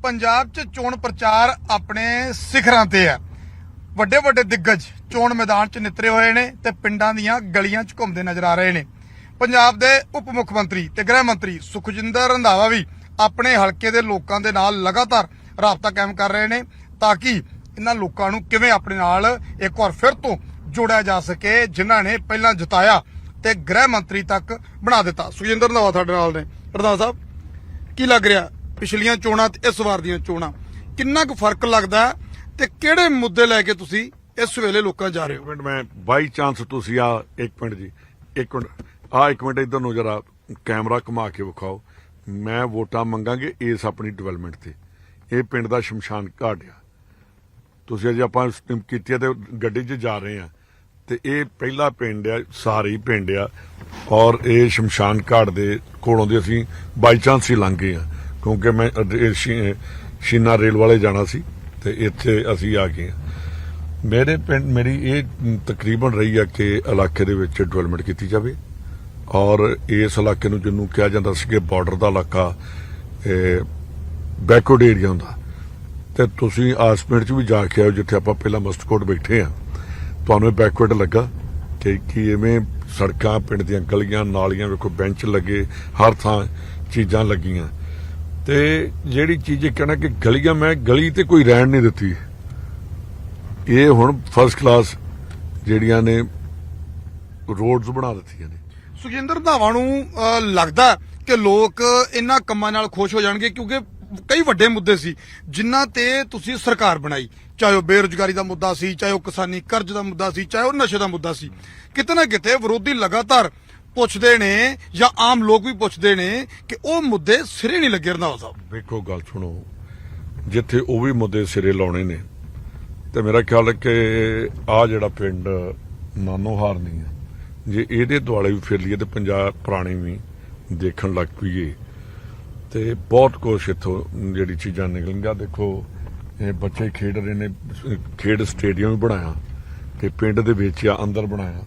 पंजाब च चोण प्रचार अपने सिखरां ते है। ਵੱਡੇ ਵੱਡੇ दिग्गज चोण मैदान च नितरे हुए ने ते पिंडां दीयां गलियां च घुमदे नजर आ रहे ने। पंजाब दे उप मुख मंत्री ते गृह मंत्री सुखजिंदर रंधावा भी अपने हलके दे लोकां दे नाल लगातार राबता कायम कर रहे ने ताकि इन्हां लोकां नूं किवें अपने नाल एक बार फिर तो जोड़िया जा सके जिन्हां ने पहलां जिताया ते गृह मंत्री तक बना दिता। सुखजिंदर रंधावा साडे नाल ने। रंधावा साहब, की लग रहा पिछलियां चोणां ते इस वार दीयां चोणां किन्ना कुछ फर्क लगदा है ते किहड़े मुद्दे लैके तुसीं इस वेले लोकां जा रहे हो? एक मिनट, मैं बाई चांस तुसीं एक मिनट जी, एक मिनट इधर नूं जरा कैमरा घुमा के विखाओ। मैं वोटां मंगांगे इस अपनी डिवेलपमेंट ते। ये पिंड दा शमशान घाट आ। तुसीं अजे आपां कीती है ते गड्डी 'च जा रहे हैं ते ये पहला पिंड आ, सारी पिंड आ और ये शमशान घाट दे कोलों दे असीं बाई चांस ही लंघ गए हैं क्योंकि मैं शीना रेल वाले जाना सी ते इत्थे असीं आ गए। मेरे पिंड मेरी ये तकरीबन रही है कि इलाके दे विच डेवलपमेंट की जाए और इस इलाके नूं जिन्हों कहा जाता सी कि बॉर्डर का इलाका बैकवर्ड एरिया हुंदा ते तुसीं आस पिंड च भी जाके आओ जिथे आपां पहला मस्टकोट बैठे हैं, तुहानूं बैकवर्ड लगा कि इवें सड़कां पिंड दीयां गलियां नालियां वेखो बेंच लगे हर थां चीज़ां लगियां ते जिहड़ी चीज़ कहना कि गलियां मैं गली ते कोई रहन नहीं दित्ती। ये हुण फर्स्ट क्लास ਜਿਹੜੀਆਂ ਨੇ रोड्स बना ਦਿੱਤੀਆਂ ਨੇ। ਸੁਖਜਿੰਦਰ ਰੰਧਾਵਾ ਨੂੰ ਲੱਗਦਾ ਕਿ ਲੋਕ ਇਹਨਾਂ ਕੰਮਾਂ ਨਾਲ ਖੁਸ਼ ਹੋ ਜਾਣਗੇ ਕਿਉਂਕਿ ਕਈ ਵੱਡੇ ਮੁੱਦੇ ਸੀ ਜਿਨ੍ਹਾਂ ਤੇ ਤੁਸੀਂ ਸਰਕਾਰ ਬਣਾਈ, ਚਾਹੇ ਉਹ ਬੇਰੁਜ਼ਗਾਰੀ ਦਾ ਮੁੱਦਾ ਸੀ, ਚਾਹੇ ਉਹ ਕਿਸਾਨੀ ਕਰਜ਼ ਦਾ ਮੁੱਦਾ ਸੀ, ਚਾਹੇ ਉਹ ਨਸ਼ੇ ਦਾ ਮੁੱਦਾ ਸੀ। ਕਿਤੇ ਨਾ ਕਿਤੇ ਵਿਰੋਧੀ ਲਗਾਤਾਰ ਪੁੱਛਦੇ ਨੇ ਜਾਂ ਆਮ ਲੋਕ ਵੀ ਪੁੱਛਦੇ ਨੇ ਕਿ ਉਹ ਮੁੱਦੇ ਸਿਰੇ ਨਹੀਂ ਲੱਗੇ। ਰੰਧਾਵਾ ਸਾਹਿਬ ਵੇਖੋ ਗੱਲ ਸੁਣੋ, ਜਿੱਥੇ ਉਹ ਵੀ ਮੁੱਦੇ ਸਿਰੇ ਲਾਉਣੇ ਨੇ ਤੇ ਮੇਰਾ ਖਿਆਲ ਹੈ ਕਿ ਆ ਜਿਹੜਾ ਪਿੰਡ ਨਾਨੋਹਾਰ ਨਹੀਂ ਹੈ, ਜੇ ਇਹਦੇ ਦੁਆਲੇ ਵੀ ਫਿਰ ਲਈਏ ਤੇ ਪੰਜਾਬ ਪੁਰਾਣੀ ਵੀ ਦੇਖਣ ਲੱਗ ਪਈਏ ਤੇ ਬਹੁਤ ਕੁਛ ਇੱਥੋਂ ਜਿਹੜੀ ਚੀਜ਼ਾਂ ਨਿਕਲਣਗੀਆਂ। ਦੇਖੋ ਇਹ ਬੱਚੇ ਖੇਡ ਰਹੇ ਨੇ, ਖੇਡ ਸਟੇਡੀਅਮ ਵੀ ਬਣਾਇਆ ਤੇ ਪਿੰਡ ਦੇ ਵਿੱਚ ਆ ਅੰਦਰ ਬਣਾਇਆ।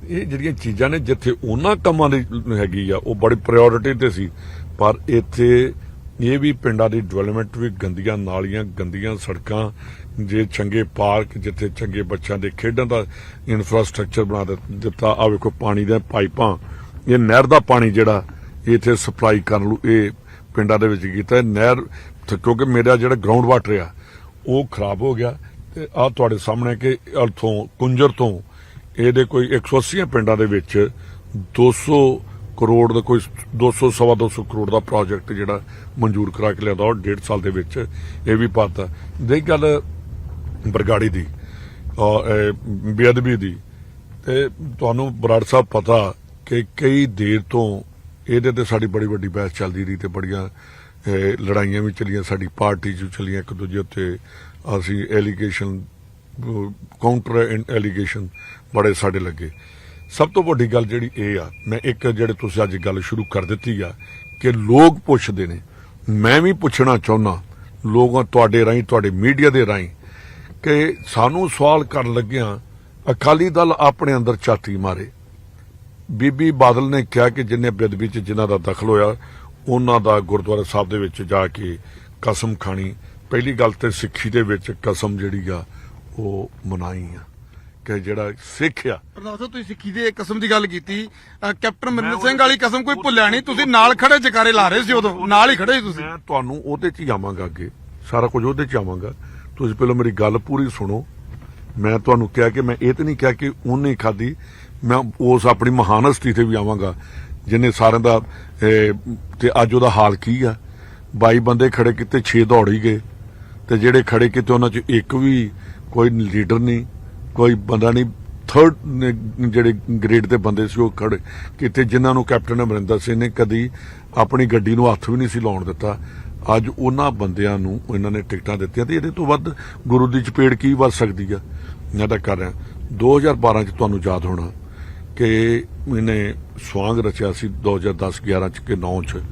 ਇਹ ਜਿਹੜੀਆਂ ਚੀਜ਼ਾਂ ਨੇ ਜਿੱਥੇ ਉਹਨਾਂ ਕੰਮਾਂ ਦੀ ਹੈਗੀ ਆ ਉਹ ਬੜੀ ਪ੍ਰਾਇੋਰਟੀ ਤੇ ਸੀ, ਪਰ ਇੱਥੇ ਇਹ ਵੀ ਪਿੰਡਾਂ ਦੀ ਡਿਵੈਲਪਮੈਂਟ ਵੀ ਗੰਦੀਆਂ ਨਾਲੀਆਂ ਗੰਦੀਆਂ ਸੜਕਾਂ ਜੇ ਚੰਗੇ ਪਾਰਕ ਜਿੱਥੇ ਚੰਗੇ ਬੱਚਿਆਂ ਦੇ ਖੇਡਣ ਦਾ ਇਨਫਰਾਸਟ੍ਰਕਚਰ ਬਣਾ ਦਿੱਤਾ। ਆ ਵੇਖੋ ਪਾਣੀ ਦੀਆਂ ਪਾਈਪਾਂ, ਇਹ ਨਹਿਰ ਦਾ ਪਾਣੀ ਜਿਹੜਾ ਇੱਥੇ ਸਪਲਾਈ ਕਰਨ ਨੂੰ ਇਹ ਪਿੰਡਾਂ ਦੇ ਵਿੱਚ ਕੀਤਾ। ਨਹਿਰ ਕਿਉਂਕਿ ਮੇਰਾ ਜਿਹੜਾ ਗਰਾਊਂਡ ਵਾਟਰ ਆ ਉਹ ਖਰਾਬ ਹੋ ਗਿਆ ਤੇ ਆ ਤੁਹਾਡੇ ਸਾਹਮਣੇ ਕਿ ਅਰਥੋਂ ਕੁੰਜਰ ਤੋਂ ਇਹਦੇ ਕੋਈ 180 ਪਿੰਡਾਂ ਦੇ ਵਿੱਚ 200 ਕਰੋੜ ਦਾ ਕੋਈ 200-2.25 ਕਰੋੜ ਦਾ ਪ੍ਰੋਜੈਕਟ ਜਿਹੜਾ ਮਨਜ਼ੂਰ ਕਰਾ ਕੇ ਲਿਆਂਦਾ ਔਰ 1.5 ਸਾਲ ਦੇ ਵਿੱਚ ਇਹ ਵੀ ਪਾਤਾ। ਦੇ ਗੱਲ ਬਰਗਾੜੀ ਦੀ ਔਰ ਬੇਅਦਬੀ ਦੀ ਤੇ ਤੁਹਾਨੂੰ ਬਰਾੜ ਸਾਹਿਬ ਪਤਾ ਕਿ ਕਈ ਦੇਰ ਤੋਂ ਇਹਦੇ ਤੇ ਸਾਡੀ ਬੜੀ ਵੱਡੀ ਬਹਿਸ ਚੱਲਦੀ ਰਹੀ ਤੇ ਬੜੀਆਂ ਲੜਾਈਆਂ ਵੀ ਚੱਲੀਆਂ, ਸਾਡੀ ਪਾਰਟੀ 'ਚ ਚੱਲੀਆਂ ਇੱਕ ਦੂਜੇ ਉੱਤੇ। ਅਸੀਂ ਐਲੀਗੇਸ਼ਨ ਕਾਊਂਟਰ ਐਲੀਗੇਸ਼ਨ ਬੜੇ ਸਾਡੇ ਲੱਗੇ। ਸਭ ਤੋਂ ਵੱਡੀ ਗੱਲ ਜਿਹੜੀ ਇਹ ਆ, ਮੈਂ ਇੱਕ ਜਿਹੜੇ ਤੁਸੀਂ ਅੱਜ ਗੱਲ ਸ਼ੁਰੂ ਕਰ ਦਿੱਤੀ ਆ ਕਿ ਲੋਕ ਪੁੱਛਦੇ ਨੇ, ਮੈਂ ਵੀ ਪੁੱਛਣਾ ਚਾਹੁੰਦਾ ਲੋਕਾਂ ਤੁਹਾਡੇ ਰਾਹੀਂ ਤੁਹਾਡੇ ਮੀਡੀਆ ਦੇ ਰਾਹੀਂ ਕਿ ਸਾਨੂੰ ਸਵਾਲ ਕਰਨ ਲੱਗਿਆਂ ਅਕਾਲੀ ਦਲ ਆਪਣੇ ਅੰਦਰ ਝਾਤੀ ਮਾਰੇ। ਬੀਬੀ ਬਾਦਲ ਨੇ ਕਿਹਾ ਕਿ ਜਿੰਨੇ ਬੇਅਦਬੀ 'ਚ ਜਿਨ੍ਹਾਂ ਦਾ ਦਖਲ ਹੋਇਆ ਉਹਨਾਂ ਦਾ ਗੁਰਦੁਆਰਾ ਸਾਹਿਬ ਦੇ ਵਿੱਚ ਜਾ ਕੇ ਕਸਮ ਖਾਣੀ। ਪਹਿਲੀ ਗੱਲ ਤੇ ਸਿੱਖੀ ਦੇ ਵਿੱਚ ਕਸਮ ਜਿਹੜੀ ਆ ਉਹ ਮਨਾਈ ਆ ਕਿ ਜਿਹੜਾ ਸਿੱਖ ਆ। ਰੰਧਾਵਾ ਸਾਹਿਬ ਤੁਸੀਂ ਸਿੱਖੀ ਦੀ ਕਸਮ ਦੀ ਗੱਲ ਕੀਤੀ, ਕੈਪਟਨ ਅਮਰਿੰਦਰ ਸਿੰਘ ਵਾਲੀ ਕਸਮ ਕੋਈ ਭੁੱਲਿਆ ਨਹੀਂ, ਤੁਸੀਂ ਨਾਲ ਖੜੇ ਜਕਾਰੇ ਲਾ ਰਹੇ ਸੀ, ਉਦੋਂ ਨਾਲ ਹੀ ਖੜੇ ਸੀ ਤੁਸੀਂ। ਮੈਂ ਤੁਹਾਨੂੰ ਉਹਦੇ 'ਚ ਹੀ ਆਵਾਂਗਾ, ਅੱਗੇ ਸਾਰਾ ਕੁਝ ਉਹਦੇ 'ਚ ਆਵਾਂਗਾ। ਤੁਸੀਂ ਪਹਿਲਾਂ ਮੇਰੀ ਗੱਲ ਪੂਰੀ ਸੁਣੋ। ਮੈਂ ਤੁਹਾਨੂੰ ਕਿਹਾ ਕਿ ਮੈਂ ਇਹ ਤੇ ਨਹੀਂ ਕਿਹਾ ਕਿ ਉਹਨੇ ਖਾਧੀ, ਮੈਂ ਉਸ ਆਪਣੀ ਮਹਾਨ ਹਸਤੀ ਤੇ ਵੀ ਆਵਾਂਗਾ ਜਿਹਨੇ ਸਾਰਿਆਂ ਦਾ ਤੇ ਅੱਜ ਉਹਦਾ ਹਾਲ ਕੀ ਆ। 22 ਬੰਦੇ ਖੜੇ ਕੀਤੇ, 6 ਦੌੜ ਹੀ ਗਏ ਤੇ ਜਿਹੜੇ ਖੜੇ ਕੀਤੇ ਉਹਨਾਂ 'ਚ ਇੱਕ ਵੀ ਕੋਈ ਲੀਡਰ ਨਹੀਂ, ਕੋਈ ਬੰਦਾ ਨਹੀਂ। ਥਰਡ ਜਿਹੜੇ ਗ੍ਰੇਡ ਦੇ ਬੰਦੇ ਸੀ ਉਹ ਖੜੇ ਕੀਤੇ ਜਿਨ੍ਹਾਂ ਨੂੰ ਕੈਪਟਨ ਅਮਰਿੰਦਰ ਸਿੰਘ ਨੇ ਕਦੀ ਆਪਣੀ ਗੱਡੀ ਨੂੰ ਹੱਥ ਵੀ ਨਹੀਂ ਸੀ ਲਾਉਣ ਦਿੱਤਾ। ਅੱਜ ਉਹਨਾਂ ਬੰਦਿਆਂ ਨੂੰ ਇਹਨਾਂ ਨੇ ਟਿਕਟਾਂ ਦਿੱਤੀਆਂ ਤੇ ਇਹਦੇ ਤੋਂ ਵੱਧ ਗੁਰੂ ਦੀ ਚਪੇੜ ਕੀ ਵੱਧ ਸਕਦੀ ਆ। ਮੈਂ ਤਾਂ ਕਰ ਰਿਹਾ 2012 'ਚ ਤੁਹਾਨੂੰ ਯਾਦ ਹੋਣਾ ਕਿ ਇਹਨੇ ਸਵਾਂਗ ਰਚਿਆ ਸੀ 2010-11 'ਚ ਕਿ 9 'ਚ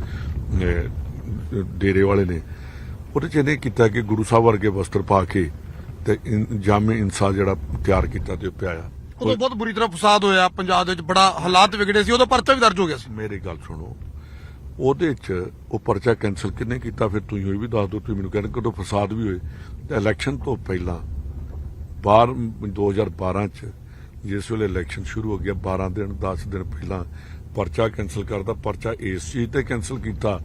ਡੇਰੇ ਵਾਲੇ ਨੇ। ਉਹਦੇ 'ਚ ਇਹਨੇ ਕੀਤਾ ਕਿ ਗੁਰੂ ਸਾਹਿਬ ਵਰਗੇ ਵਸਤਰ ਪਾ ਕੇ ਤੇ ਜਾਮੇ ਇਨਸਾਨ ਜਿਹੜਾ ਤਿਆਰ ਕੀਤਾ ਤੇ ਪਿਆਇਆ। ਉਦੋਂ ਬਹੁਤ ਬੁਰੀ ਤਰ੍ਹਾਂ ਫਸਾਦ ਹੋਇਆ ਪੰਜਾਬ ਦੇ ਵਿੱਚ, ਬੜਾ ਹਾਲਾਤ ਵਿਗੜੇ ਸੀ, ਉਦੋਂ ਪਰਚਾ ਵੀ ਦਰਜ ਹੋ ਗਿਆ ਸੀ। ਮੇਰੀ ਗੱਲ ਸੁਣੋ, ਉਹਦੇ 'ਚ ਉਹ ਪਰਚਾ ਕੈਂਸਲ ਕਿਹਨੇ ਕੀਤਾ? ਫਿਰ ਤੁਸੀਂ ਹੋਈ ਵੀ ਦੱਸ ਦਿਓ। ਤੁਸੀਂ ਮੈਨੂੰ ਕਹਿੰਦੇ ਕਦੋਂ ਫਸਾਦ ਵੀ ਹੋਏ ਤੇ ਇਲੈਕਸ਼ਨ ਤੋਂ ਪਹਿਲਾਂ 2012 'ਚ ਜਿਸ ਵੇਲੇ ਇਲੈਕਸ਼ਨ ਸ਼ੁਰੂ ਹੋ ਗਿਆ 12 ਦਿਨ 10 ਦਿਨ ਪਹਿਲਾਂ ਪਰਚਾ ਕੈਂਸਲ ਕਰਦਾ। ਪਰਚਾ ਇਸ ਚੀਜ਼ ਤੇ ਕੈਂਸਲ ਕੀਤਾ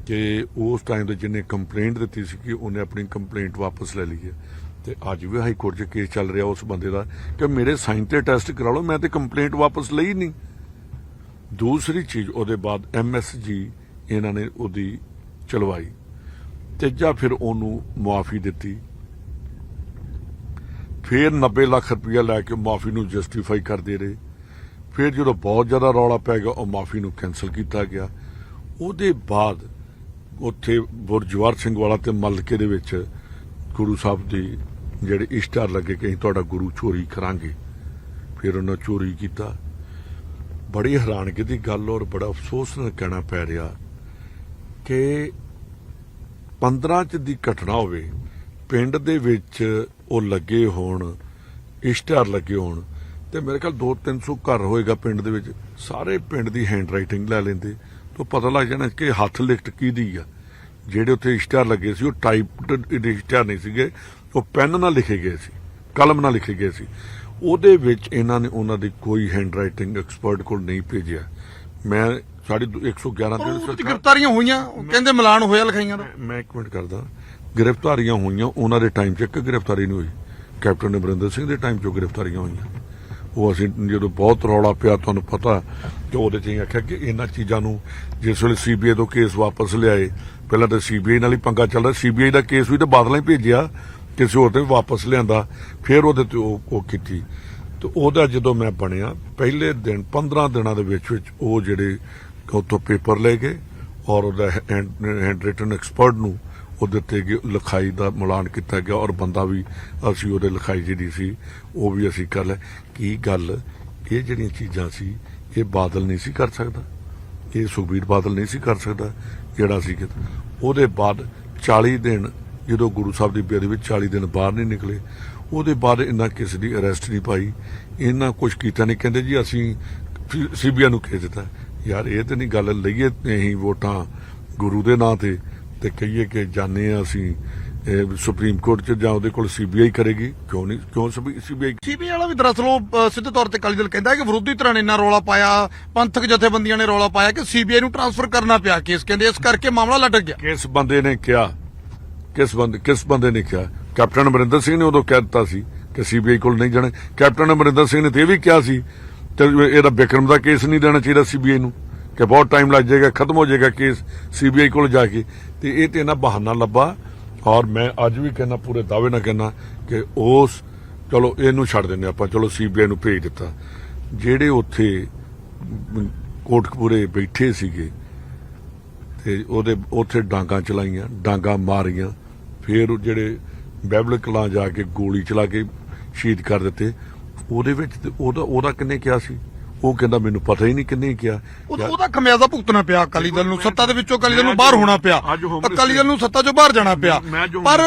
ਕਿ ਉਸ ਟਾਈਮ ਤੇ ਜਿਹਨੇ ਕੰਪਲੇਂਟ ਦਿੱਤੀ ਸੀ ਕਿ ਉਹਨੇ ਆਪਣੀ ਕੰਪਲੇਂਟ ਵਾਪਸ ਲੈ ਲਈ ਹੈ ਤੇ ਅੱਜ ਵੀ ਹਾਈ ਕੋਰਟ 'ਚ ਕੇਸ ਚੱਲ ਰਿਹਾ ਉਸ ਬੰਦੇ ਦਾ ਕਿ ਮੇਰੇ ਸਾਈਨ ਤੇ ਟੈਸਟ ਕਰਾ ਲਓ, ਮੈਂ ਤੇ ਕੰਪਲੇਂਟ ਵਾਪਸ ਲਈ ਨਹੀਂ। ਦੂਸਰੀ ਚੀਜ਼ ਉਹਦੇ ਬਾਅਦ MSG ਇਹਨਾਂ ਨੇ ਉਹਦੀ ਚਲਵਾਈ। ਤੀਜਾ ਫਿਰ ਉਹਨੂੰ ਮੁਆਫੀ ਦਿੱਤੀ। ਫਿਰ 90 ਲੱਖ ਰੁਪਇਆ ਲੈ ਕੇ ਮਾਫੀ ਨੂੰ ਜਸਟੀਫਾਈ ਕਰਦੇ ਰਹੇ। ਫਿਰ ਜਦੋਂ ਬਹੁਤ ਜ਼ਿਆਦਾ ਰੌਲਾ ਪੈ ਗਿਆ ਉਹ ਮਾਫੀ ਨੂੰ ਕੈਂਸਲ ਕੀਤਾ ਗਿਆ। ਉਹਦੇ ਬਾਅਦ ਉੱਥੇ ਗੁਰਜਵਾਰ ਸਿੰਘ ਵਾਲਾ ਤੇ ਮਲਕੇ ਦੇ ਵਿੱਚ ਗੁਰੂ ਸਾਹਿਬ ਦੀ ਜਿਹੜੇ ਇਸ਼ਤਿਹਾਰ ਲੱਗੇ ਕਿ ਅਸੀਂ ਤੁਹਾਡਾ ਗੁਰੂ ਚੋਰੀ ਕਰਾਂਗੇ। ਫਿਰ ਉਹਨਾਂ ਚੋਰੀ ਕੀਤਾ। ਬੜੀ ਹੈਰਾਨਗੀ ਦੀ ਗੱਲ ਔਰ ਬੜਾ ਅਫਸੋਸ ਨਾਲ ਕਹਿਣਾ ਪੈ ਰਿਹਾ ਕਿ 15 ਚ ਦੀ ਘਟਨਾ ਹੋਵੇ, ਪਿੰਡ ਦੇ ਵਿੱਚ ਉਹ ਲੱਗੇ ਹੋਣ, ਇਸ਼ਤਿਹਾਰ ਲੱਗੇ ਹੋਣ ਤੇ ਮੇਰੇ ਖਿਆਲ 200-300 ਘਰ ਹੋਏਗਾ ਪਿੰਡ ਦੇ ਵਿੱਚ, ਸਾਰੇ ਪਿੰਡ ਦੀ ਹੈਂਡ ਰਾਈਟਿੰਗ ਲੈ ਲੈਂਦੇ ਤਾਂ ਪਤਾ ਲੱਗ ਜਾਣਾ ਕਿ ਹੱਥ ਲਿਖਤ ਕਿਹਦੀ ਆ। ਜਿਹੜੇ ਉੱਥੇ ਇਸ਼ਤਿਹਾਰ ਲੱਗੇ ਸੀ ਉਹ ਟਾਈਪਡ ਇਸ਼ਤਿਹਾਰ ਨਹੀਂ ਸੀਗੇ, ਉਹ ਪੈਨ ਨਾਲ ਲਿਖੇ ਗਏ ਸੀ, ਕਲਮ ਨਾਲ ਲਿਖੇ ਗਏ ਸੀ। ਉਹਦੇ ਵਿੱਚ ਇਹਨਾਂ ਨੇ ਉਹਨਾਂ ਦੀ ਕੋਈ ਹੈਂਡ ਰਾਈਟਿੰਗ ਐਕਸਪਰਟ ਕੋਲ ਨਹੀਂ ਭੇਜਿਆ। ਮੈਂ ਸਾਡੀ 111 ਦਿਨ ਗ੍ਰਿਫਤਾਰੀਆਂ ਹੋਈਆਂ, ਕਹਿੰਦੇ ਮਿਲਾਨ ਹੋਇਆ ਲਿਖਾਈਆਂ ਦਾ। ਮੈਂ ਇੱਕ ਮਿੰਟ ਕਰਦਾ। ਗ੍ਰਿਫਤਾਰੀਆਂ ਹੋਈਆਂ ਉਹਨਾਂ ਦੇ ਟਾਈਮ 'ਚ ਇੱਕ ਗ੍ਰਿਫਤਾਰੀ ਨਹੀਂ ਹੋਈ। ਕੈਪਟਨ ਅਮਰਿੰਦਰ ਸਿੰਘ ਦੇ ਟਾਈਮ 'ਚ ਗ੍ਰਿਫਤਾਰੀਆਂ ਹੋਈਆਂ। ਉਹ ਅਸੀਂ ਜਦੋਂ ਬਹੁਤ ਰੌਲਾ ਪਿਆ ਤੁਹਾਨੂੰ ਪਤਾ ਕਿ ਉਹਦੇ 'ਚ ਹੀ ਆਖਿਆ ਕਿ ਇਹਨਾਂ ਚੀਜ਼ਾਂ ਨੂੰ ਜਿਸ ਵੇਲੇ CBI ਤੋਂ ਕੇਸ ਵਾਪਸ ਲਿਆਏ, ਪਹਿਲਾਂ ਤਾਂ CBI ਨਾਲ ਹੀ ਪੰਗਾ ਚੱਲਦਾ, CBI ਦਾ ਕੇਸ ਵੀ ਤਾਂ ਬਾਦਲਾਂ ਹੀ ਭੇਜਿਆ, ਕਿਸੇ ਹੋਰ ਤੇ ਵਾਪਸ ਲਿਆਂਦਾ, ਫਿਰ ਉਹਦੇ ਤੇ ਉਹ ਕੀਤੀ। ਤੇ ਉਹਦਾ ਜਦੋਂ ਮੈਂ ਬਣਿਆ ਪਹਿਲੇ ਦਿਨ 15 ਦਿਨਾਂ ਦੇ ਵਿੱਚ ਉਹ ਜਿਹੜੇ ਉੱਥੋਂ ਪੇਪਰ ਲੈ ਗਏ ਔਰ ਉਹਦਾ ਹੈਂਡ ਰਿਟਨ ਐਕਸਪਰਟ ਨੂੰ ਉਹ ਦਿੱਤੇ ਗਏ, ਲਿਖਾਈ ਦਾ ਮਿਲਾਨ ਕੀਤਾ ਗਿਆ ਔਰ ਬੰਦਾ ਵੀ ਅਸੀਂ ਉਹਦੇ ਲਿਖਾਈ ਜਿਹੜੀ ਸੀ ਉਹ ਵੀ ਅਸੀਂ ਕਰ ਲਿਆ। ਕੀ ਗੱਲ, ਇਹ ਜਿਹੜੀਆਂ ਚੀਜ਼ਾਂ ਸੀ ਇਹ ਬਾਦਲ ਨਹੀਂ ਸੀ ਕਰ ਸਕਦਾ, ਇਹ ਸੁਖਬੀਰ ਬਾਦਲ ਨਹੀਂ ਸੀ ਕਰ ਸਕਦਾ ਜਿਹੜਾ ਸੀ। ਉਹਦੇ ਬਾਅਦ 40 ਦਿਨ ਜਦੋਂ ਗੁਰੂ ਸਾਹਿਬ ਦੀ ਬੇਅਦਬੀ ਵਿੱਚ 40 ਦਿਨ ਬਾਹਰ ਨਹੀਂ ਨਿਕਲੇ, ਉਹਦੇ ਬਾਅਦ ਇਹਨਾਂ ਕਿਸੇ ਦੀ ਅਰੈਸਟ ਨਹੀਂ ਪਾਈ, ਇਹਨਾਂ ਕੁਝ ਕੀਤਾ ਨਹੀਂ। ਕਹਿੰਦੇ ਜੀ ਅਸੀਂ CBI ਨੂੰ ਕੇਸ ਦਿੱਤਾ। ਯਾਰ ਇਹ ਤੇ ਨਹੀਂ ਗੱਲ, ਲਈਏ ਅਸੀਂ ਵੋਟਾਂ ਗੁਰੂ ਦੇ ਨਾਂ ਤੇ ਕਹੀਏ ਕਿ ਜਾਣੇ ਆ ਅਸੀਂ ਸੁਪਰੀਮ ਕੋਰਟ 'ਚ ਜਾਂ ਉਹਦੇ ਕੋਲ CBI ਕਰੇਗੀ, ਕਿਉਂ ਨਹੀਂ? ਕਿਉਂ CBI ਵਾਲਾ ਵੀ ਦਰਅਸਲ ਉਹ ਸਿੱਧੇ ਤੌਰ ਤੇ ਅਕਾਲੀ ਦਲ ਕਹਿੰਦਾ ਹੈ ਕਿ ਵਿਰੋਧੀ ਧਿਰਾਂ ਨੇ ਇੰਨਾ ਰੌਲਾ ਪਾਇਆ, ਪੰਥਕ ਜਥੇਬੰਦੀਆਂ ਨੇ ਰੌਲਾ ਪਾਇਆ ਕਿ CBI ਨੂੰ ਟ੍ਰਾਂਸਫਰ ਕਰਨਾ ਪਿਆ ਕੇਸ, ਕਹਿੰਦੇ ਇਸ ਕਰਕੇ ਮਾਮਲਾ ਲਟਕ ਗਿਆ। ਕਿਸ ਬੰਦੇ ਨੇ ਕਿਹਾ? ਕਿਸ ਬੰਦੇ ਨੇ ਕਿਹਾ? ਕੈਪਟਨ ਅਮਰਿੰਦਰ ਸਿੰਘ ਨੇ ਉਦੋਂ ਕਹਿ ਦਿੱਤਾ ਸੀ ਕਿ CBI ਕੋਲ ਨਹੀਂ ਜਾਣਾ। ਕੈਪਟਨ ਅਮਰਿੰਦਰ ਸਿੰਘ ਨੇ ਤੇ ਇਹ ਵੀ ਕਿਹਾ ਸੀ ਤੇ ਇਹਦਾ ਬਿਕਰਮ ਦਾ ਕੇਸ ਨਹੀਂ ਦੇਣਾ ਚਾਹੀਦਾ CBI ਨੂੰ, ਕਿ ਬਹੁਤ ਟਾਈਮ ਲੱਗ ਜਾਏਗਾ, ਖਤਮ ਹੋ ਜਾਏਗਾ ਕੇਸ CBI ਕੋਲ ਜਾ ਕੇ। ਤੇ ਇਹ ਤੇ ਇਹਨਾਂ ਬਹਾਨਾ ਲੱਭਾ ਔਰ ਮੈਂ ਅੱਜ ਵੀ ਕਹਿੰਦਾ, ਪੂਰੇ ਦਾਅਵੇ ਨਾਲ ਕਹਿੰਦਾ ਕਿ ਉਸ ਚਲੋ ਇਹਨੂੰ ਛੱਡ ਦਿੰਦੇ ਆਪਾਂ, ਚਲੋ CBI ਨੂੰ ਭੇਜ ਦਿੱਤਾ। ਜਿਹੜੇ ਉੱਥੇ ਕੋਟਕਪੂਰੇ ਬੈਠੇ ਸੀਗੇ ਤੇ ਉਹਦੇ ਉੱਥੇ ਡਾਂਗਾਂ ਚਲਾਈਆਂ, ਡਾਂਗਾਂ ਮਾਰੀਆਂ, ਫਿਰ ਜਿਹੜੇ ਬਾਈਬਲ ਕਲਾਂ ਜਾ ਕੇ ਗੋਲੀ ਚਲਾ ਕੇ ਸ਼ਹੀਦ ਕਰ ਦਿੱਤੇ। ਉਹਦੇ ਵਿੱਚ ਉਹਦਾ ਕਿੰਨੇ ਕਿਹਾ ਸੀ? ਉਹ ਕਹਿੰਦਾ ਮੈਨੂੰ ਪਤਾ ਹੀ ਨਹੀਂ ਕਿੰਨੇ ਕਿਹਾ। ਉਹਦਾ ਖਮਿਆਜ਼ਾ ਭੁਗਤਣਾ ਪਿਆ ਅਕਾਲੀ ਦਲ ਨੂੰ, ਸੱਤਾ ਦੇ ਵਿੱਚੋਂ ਅਕਾਲੀ ਦਲ ਨੂੰ ਬਾਹਰ ਹੋਣਾ ਪਿਆ, ਅਕਾਲੀ ਦਲ ਨੂੰ ਸੱਤਾ ਚੋਂ ਬਾਹਰ ਜਾਣਾ ਪਿਆ। ਪਰ